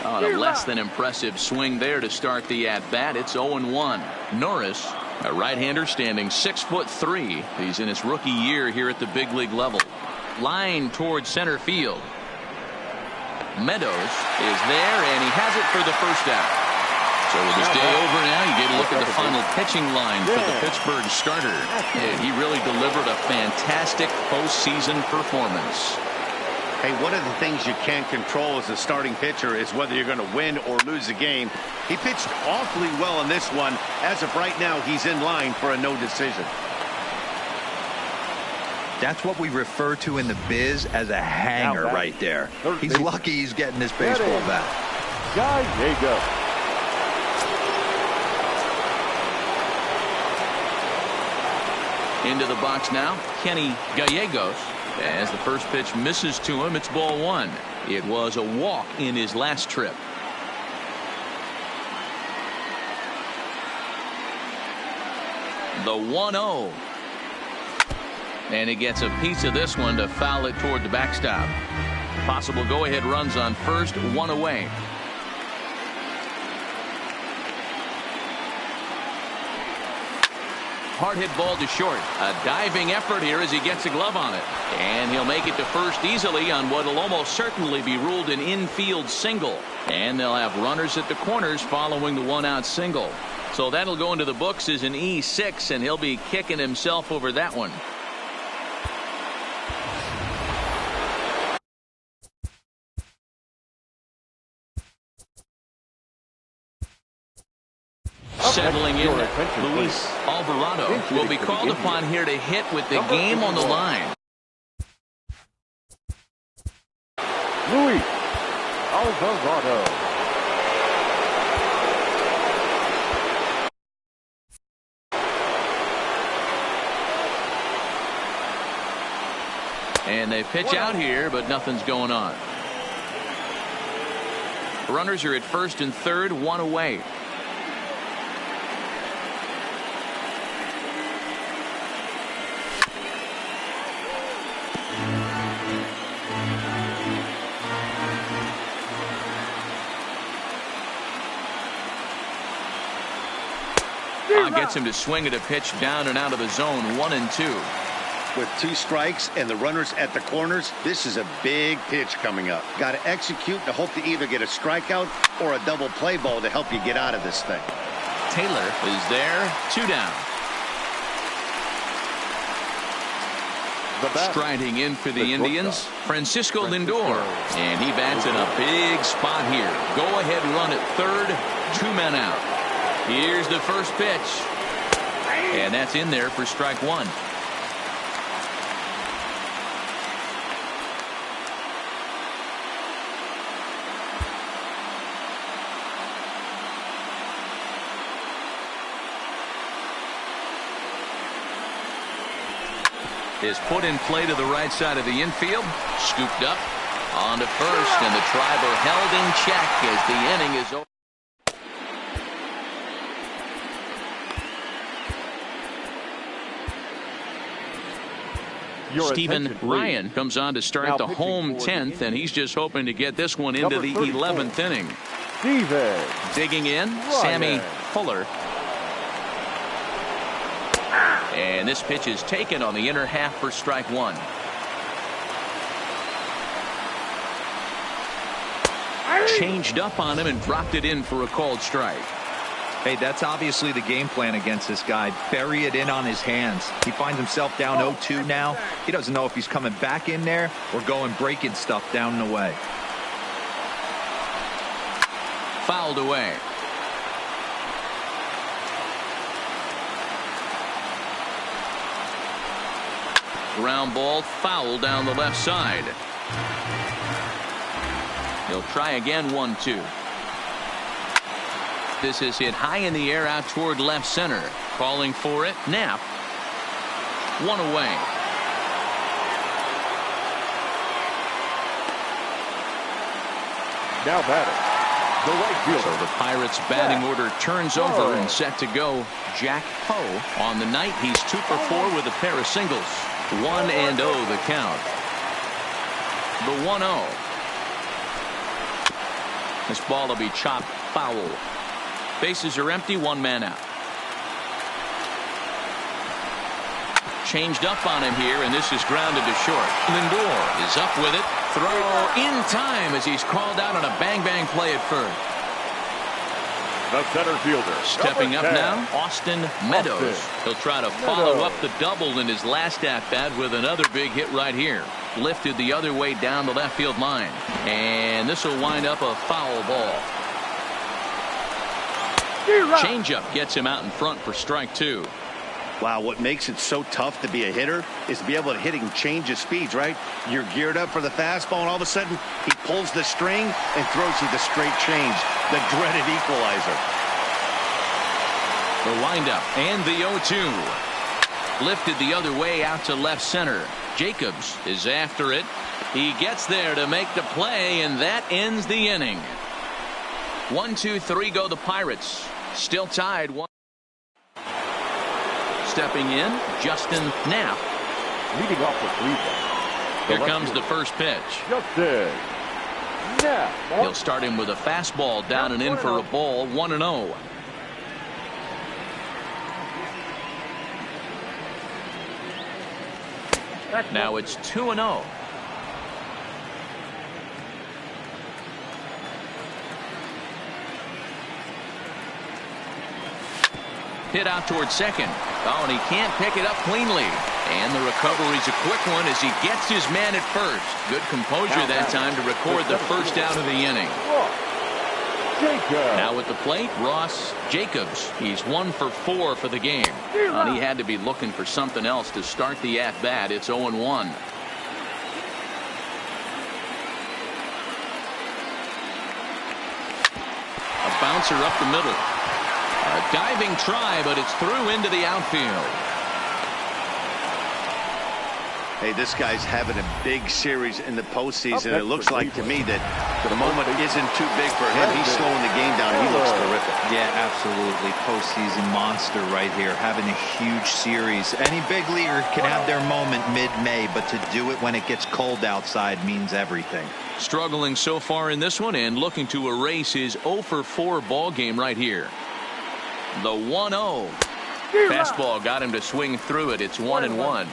S1: On a less than impressive swing there to start the at-bat. It's 0-1. Norris, a right-hander, standing 6'3". He's in his rookie year here at the big league level. Line towards center field. Meadows is there, and he has it for the first out. So with this day over now, you get a look at the final pitching line for the Pittsburgh starter. And he really delivered a fantastic postseason performance.
S2: Hey, one of the things you can't control as a starting pitcher is whether you're going to win or lose a game. He pitched awfully well in this one. As of right now, he's in line for a no decision.
S4: That's what we refer to in the biz as a hanger right there. He's lucky he's getting this baseball back.
S3: Gallego.
S1: Into the box now, Kenny Gallegos. As the first pitch misses to him, it's ball one. It was a walk in his last trip. The 1-0. And he gets a piece of this one to foul it toward the backstop. Possible go-ahead runs on first, one away. Hard hit ball to short. A diving effort here as he gets a glove on it. And he'll make it to first easily on what will almost certainly be ruled an infield single. And they'll have runners at the corners following the one-out single. So that'll go into the books as an E6, and he'll be kicking himself over that one. Settling in, Luis Alvarado will be called upon here to hit with the game on the line.
S3: Luis Alvarado.
S1: And they pitch out here, but nothing's going on. Runners are at first and third, one away. Gets him to swing at a pitch down and out of the zone, 1-2.
S2: With 2 strikes and the runners at the corners, this is a big pitch coming up. Got to execute to hope to either get a strikeout or a double play ball to help you get out of this thing.
S1: Taylor is there, 2 down. Striding in for the Indians, Francisco Lindor. And he bats in a big spot here. Go ahead run at third, 2 men out. Here's the first pitch. And that's in there for strike one. Is put in play to the right side of the infield. Scooped up on to first, and the Tribe are held in check as the inning is over. Stephen Ryan comes on to start the home 10th, and he's just hoping to get this one into the 11th inning. Digging in, Sammy Fuller. And this pitch is taken on the inner half for strike one. Changed up on him and dropped it in for a called strike.
S4: Hey, that's obviously the game plan against this guy. Bury it in on his hands. He finds himself down 0-2 now. He doesn't know if he's coming back in there or going breaking stuff down and away.
S1: Fouled away. Ground ball foul down the left side. He'll try again, 1-2. This is hit high in the air out toward left center. Calling for it, Knapp. 1 away.
S3: Now batting, the right fielder.
S1: So the Pirates batting order turns over and set to go. Jack Poe on the night. He's 2 for 4 with a pair of singles. 1-0 the count. The 1-0. This ball will be chopped foul. Bases are empty, 1 man out. Changed up on him here, and this is grounded to short. Lindor is up with it. Throw in time as he's called out on a bang-bang play at first.
S3: The center fielder.
S1: Stepping up now, Austin Meadows. He'll try to follow up the double in his last at-bat with another big hit right here. Lifted the other way down the left field line. And this will wind up a foul ball. Changeup gets him out in front for strike 2.
S2: Wow, what makes it so tough to be a hitter is to be able to hit and change his speeds, right? You're geared up for the fastball, and all of a sudden, he pulls the string and throws you the straight change, the dreaded equalizer.
S1: The windup and the 0-2. Lifted the other way out to left center. Jacobs is after it. He gets there to make the play, and that ends the inning. 1-2-3 go the Pirates. Still tied. Stepping in, Justin Knapp.
S3: Leading off for Cleveland.
S1: Here comes the first pitch.
S3: Justin Knapp.
S1: He'll start him with a fastball down and in for a ball. 1-0. Now it's 2-0. Hit out towards second. Oh, and he can't pick it up cleanly. And the recovery's a quick one as he gets his man at first. Good composure that time to record the first out of the inning. Now at the plate, Ross Jacobs. He's 1 for 4 for the game. And he had to be looking for something else to start the at-bat. It's 0-1. A bouncer up the middle. A diving try, but it's through into the outfield.
S2: Hey, this guy's having a big series in the postseason. It looks like to me that the moment isn't too big for him. He's slowing the game down. He looks terrific.
S4: Yeah, absolutely. Postseason monster right here, having a huge series. Any big leaguer can have their moment mid-May, but to do it when it gets cold outside means everything.
S1: Struggling so far in this one and looking to erase his 0 for 4 ball game right here. The 1-0. Fastball got him to swing through it. It's 1-1.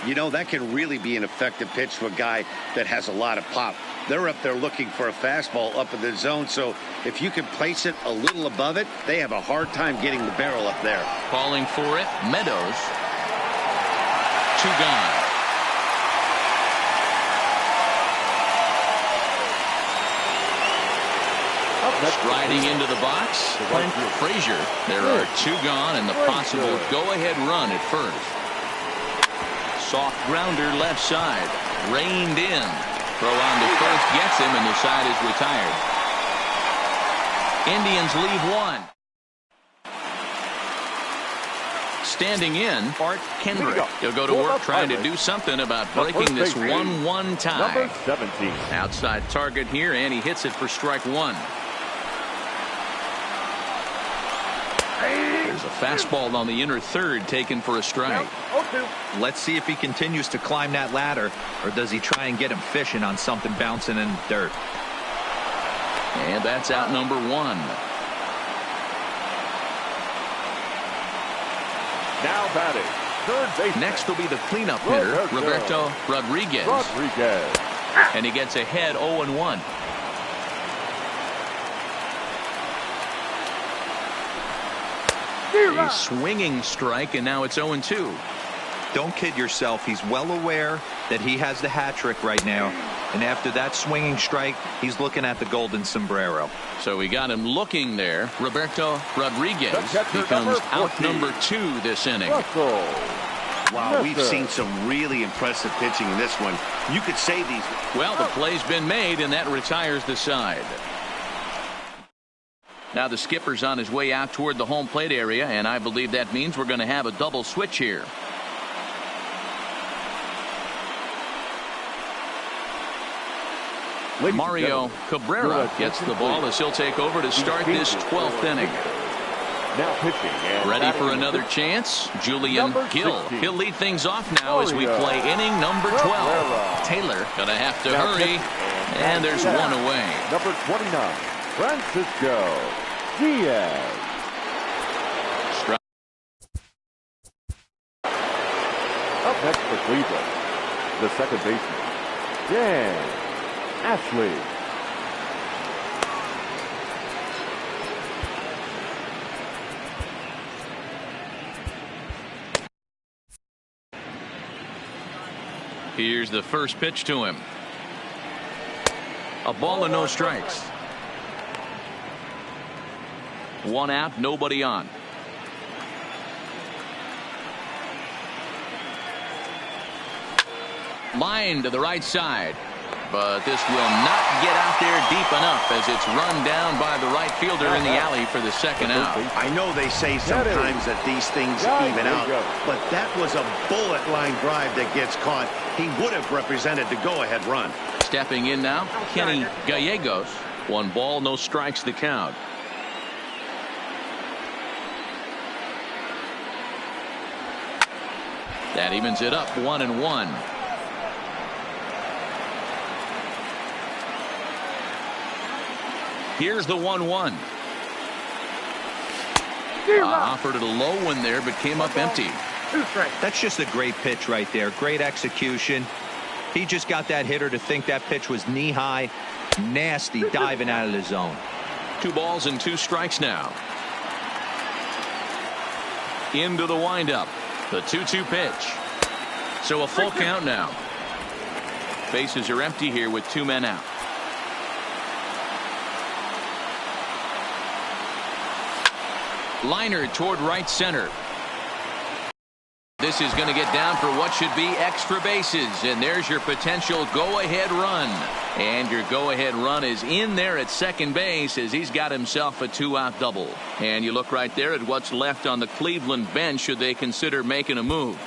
S2: You know, that can really be an effective pitch to a guy that has a lot of pop. They're up there looking for a fastball up in the zone, so if you can place it a little above it, they have a hard time getting the barrel up there.
S1: Calling for it, Meadows. 2 gone. Striding into the box, Clint Frazier. There are 2 gone and the possible go-ahead run at first. Soft grounder left side. Reined in. Throw on to first gets him, and the side is retired. Indians leave 1. Standing in, Art Kendrick. He'll go to work trying to do something about breaking this 1-1 tie.
S3: Number 17.
S1: Outside target here, and he hits it for strike 1. There's a fastball on the inner third taken for a strike.
S4: Let's see if he continues to climb that ladder, or does he try and get him fishing on something bouncing in the dirt.
S1: And that's out number 1.
S3: Now batting, third base.
S1: Next will be the cleanup hitter, Roberto Rodriguez. And he gets ahead 0-1. A swinging strike, and now it's 0-2.
S4: Don't kid yourself. He's well aware that he has the hat trick right now. And after that swinging strike, he's looking at the golden sombrero.
S1: So we got him looking there. Roberto Rodriguez becomes out number 2 this inning.
S2: Wow, we've seen some really impressive pitching in this one. You could say these.
S1: Well, the play's been made, and that retires the side. Now the skipper's on his way out toward the home plate area, and I believe that means we're going to have a double switch here. Mario Cabrera gets the ball as he'll take over to start this 12th inning.
S3: Now pitching.
S1: Ready for another chance? Julian Gill. He'll lead things off now as we play inning number 12. Taylor going to have to hurry, and there's 1 away.
S3: Number 29, Francisco Diaz. Up next for Cleveland, the second baseman, Dan Ashley.
S1: Here's the first pitch to him. A ball and no strikes. 1 out, nobody on. Line to the right side. But this will not get out there deep enough as it's run down by the right fielder in the alley for the second out.
S2: I know they say sometimes that these things even out, but that was a bullet line drive that gets caught. He would have represented the go-ahead run.
S1: Stepping in now, Kenny Gallegos. 1 ball, no strikes the count. That evens it up 1-1. Here's the 1-1. Offered it a low one there, but came up empty.
S4: That's just a great pitch right there. Great execution. He just got that hitter to think that pitch was knee high. Nasty diving out of the zone.
S1: 2 balls and 2 strikes now. Into the windup. The 2-2 pitch. So a full count now. Bases are empty here with 2 men out. Liner toward right center. This is going to get down for what should be extra bases, and there's your potential go-ahead run. And your go-ahead run is in there at second base as he's got himself a 2-out double. And you look right there at what's left on the Cleveland bench should they consider making a move.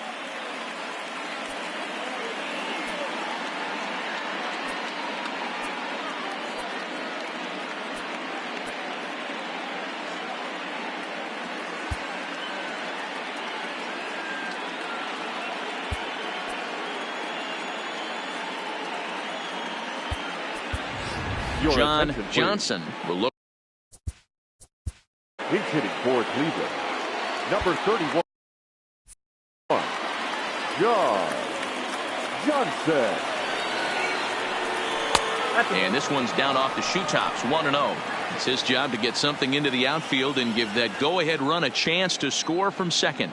S1: John Johnson will look.
S3: He's hitting for Cleveland. Number 31, John Johnson.
S1: And this one's down off the shoe tops, 1-0. It's his job to get something into the outfield and give that go-ahead run a chance to score from second.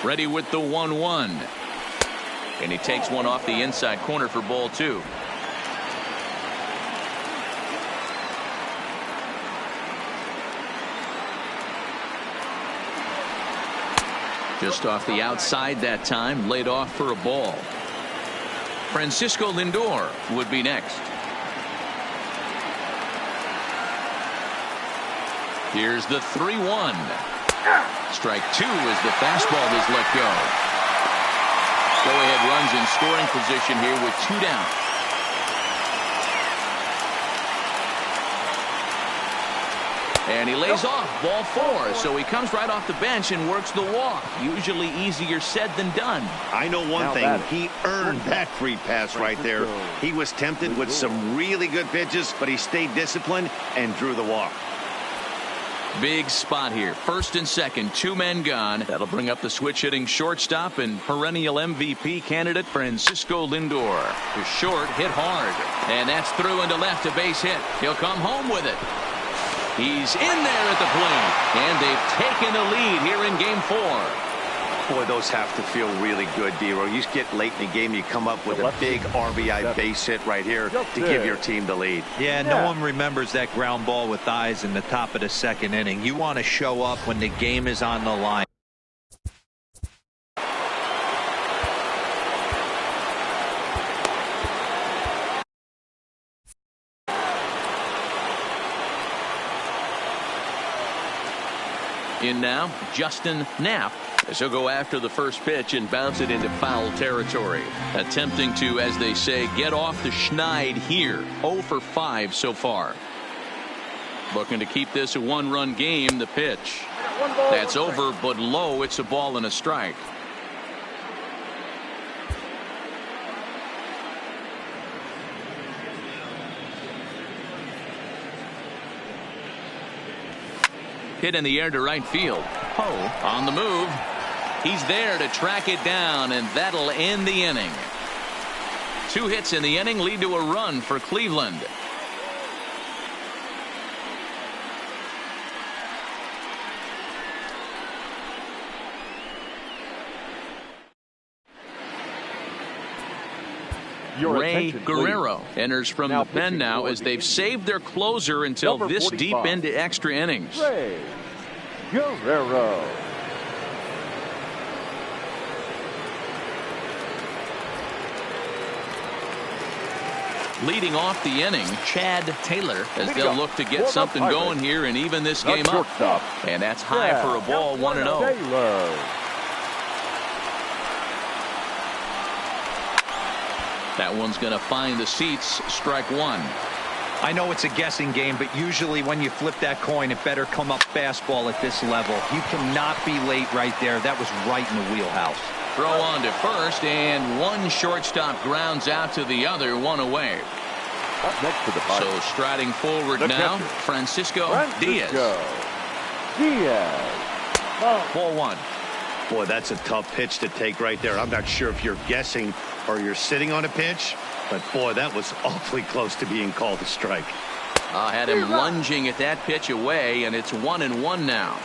S1: Ready with the 1-1. And he takes one off the inside corner for ball 2. Just off the outside that time, laid off for a ball. Francisco Lindor would be next. Here's the 3-1. Strike 2 as the fastball is let go. Go-ahead runs in scoring position here with 2 down. And he lays off ball 4, so he comes right off the bench and works the walk. Usually easier said than done.
S2: I know one thing. He earned that free pass right there. He was tempted with some really good pitches, but he stayed disciplined and drew the walk.
S1: Big spot here. First and second, 2 men gone. That'll bring up the switch hitting shortstop and perennial MVP candidate Francisco Lindor. To short, hit hard. And that's through into left, a base hit. He'll come home with it. He's in there at the plate. And they've taken the lead here in game 4.
S2: Boy, those have to feel really good, D-Row. You get late in the game, you come up with a big RBI base hit right here to give your team the lead.
S4: Yeah, no one remembers that ground ball with eyes in the top of the second inning. You want to show up when the game is on the line.
S1: In now, Justin Knapp. As he'll go after the first pitch and bounce it into foul territory. Attempting to, as they say, get off the schneid here. 0 for 5 so far. Looking to keep this a 1-run game. The pitch. That's over, but low. It's a ball and a strike. Hit in the air to right field. Poe on the move. He's there to track it down, and that'll end the inning. 2 hits in the inning lead to a run for Cleveland.
S3: Your
S1: Ray
S3: attention,
S1: Guerrero
S3: please.
S1: enters from
S3: Now
S1: the pen
S3: pitching
S1: now
S3: for
S1: as
S3: the
S1: they've
S3: Indians,
S1: saved their closer until
S3: number
S1: this deep
S3: 45,
S1: into extra innings.
S3: Ray Guerrero.
S1: Leading off the inning, Chad Taylor, as
S3: Leading
S1: they'll
S3: up
S1: look to
S3: for
S1: get
S3: the
S1: something
S3: Pirates,
S1: going here and even this
S3: the
S1: game up.
S3: shortstop,
S1: And that's high
S3: Chad
S1: for a ball, 1-0.
S3: Taylor.
S1: That one's going to find the seats. Strike one.
S4: I know it's a guessing game, but usually when you flip that coin, it better come up fastball at this level. You cannot be late right there. That was right in the wheelhouse.
S1: Throw on to first, and one shortstop grounds out to the other, one away.
S3: Up next to the
S1: So
S3: Pirates,
S1: striding forward
S3: the
S1: now,
S3: catcher,
S1: Francisco Diaz.
S3: Diaz.
S1: Ball one.
S2: Boy, that's a tough pitch to take right there. I'm not sure if you're guessing or you're sitting on a pitch, but boy, that was awfully close to being called a strike.
S1: Had him lunging at that pitch away, and it's 1-1 now.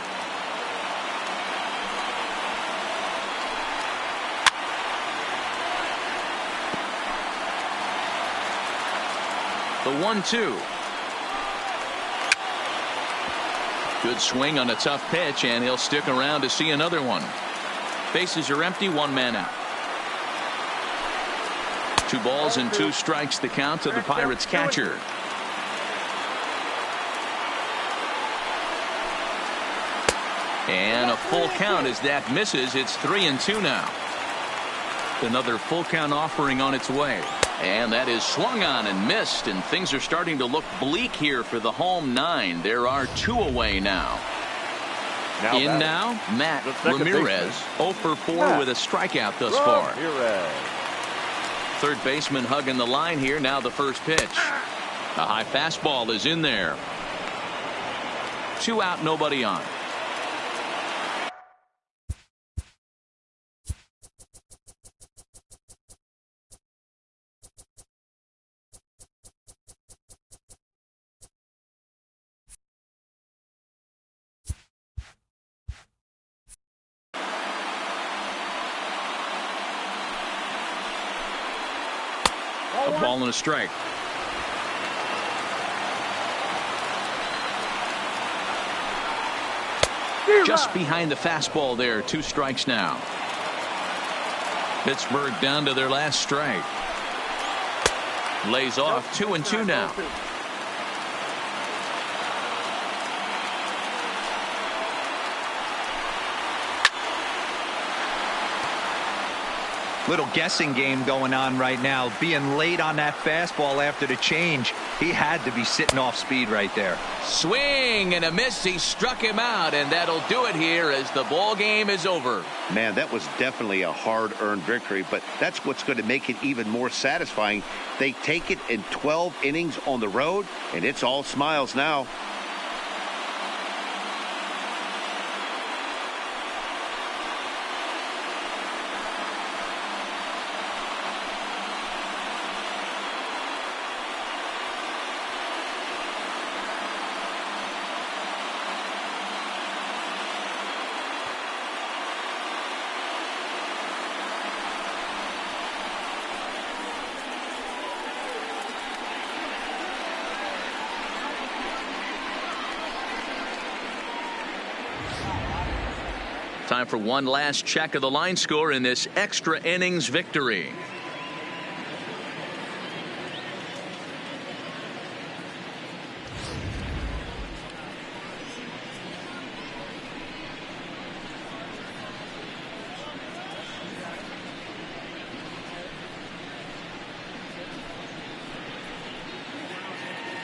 S1: The 1-2. Good swing on a tough pitch, and he'll stick around to see another one. Bases are empty, one man out. 2 balls and 2 strikes the count to the Pirates catcher. And a full count as that misses. It's 3-2 now. Another full count offering on its way. And that is swung on and missed, and things are starting to look bleak here for the home 9. There are 2 away now. Now, Matt Ramirez, 0 for 4 with a strikeout thus far. Third baseman hugging the line here. Now the first pitch. A high fastball is in there. 2 out, nobody on. A ball and a strike. Just behind the fastball there. 2 strikes now. Pittsburgh down to their last strike. Lays off. 2-2 now.
S4: Little guessing game going on right now. Being late on that fastball after the change, he had to be sitting off speed right there.
S1: Swing and a miss. He struck him out, and that'll do it here as the ball game is over.
S2: Man, that was definitely a hard-earned victory, but that's what's going to make it even more satisfying. They take it in 12 innings on the road, and it's all smiles now.
S1: Time for one last check of the line score in this extra innings victory.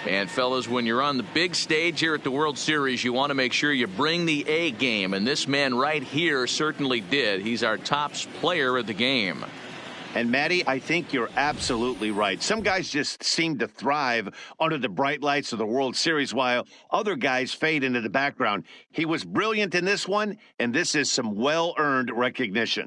S1: And fellas, when you're on the big stage here at the World Series, you want to make sure you bring the A game, and this man right here certainly did. He's our top player of the game.
S2: And Matty, I think you're absolutely right. Some guys just seem to thrive under the bright lights of the World Series while other guys fade into the background. He was brilliant in this one, and this is some well-earned recognition.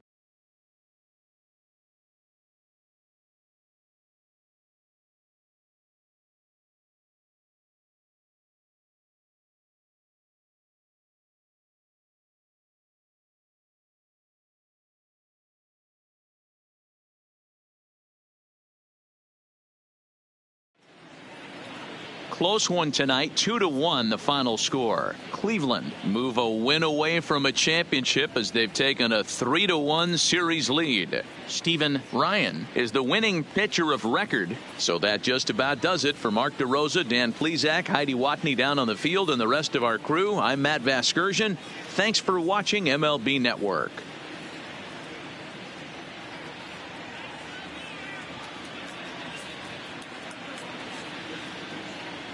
S1: close one tonight, 2-1 the final score. Cleveland move a win away from a championship as they've taken a 3-1 series lead. Steven Ryan is the winning pitcher of record. So that just about does it. For Mark DeRosa, Dan Plesac, Heidi Watney down on the field, and the rest of our crew, I'm Matt Vasgersian. Thanks for watching MLB Network.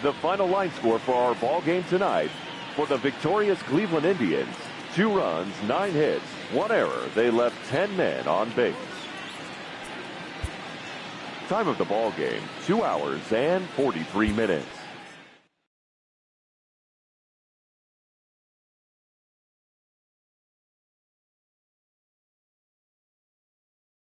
S3: The final line score for our ball game tonight: for the victorious Cleveland Indians, 2 runs, 9 hits, 1 error. They left 10 men on base. Time of the ball game, 2 hours and 43 minutes.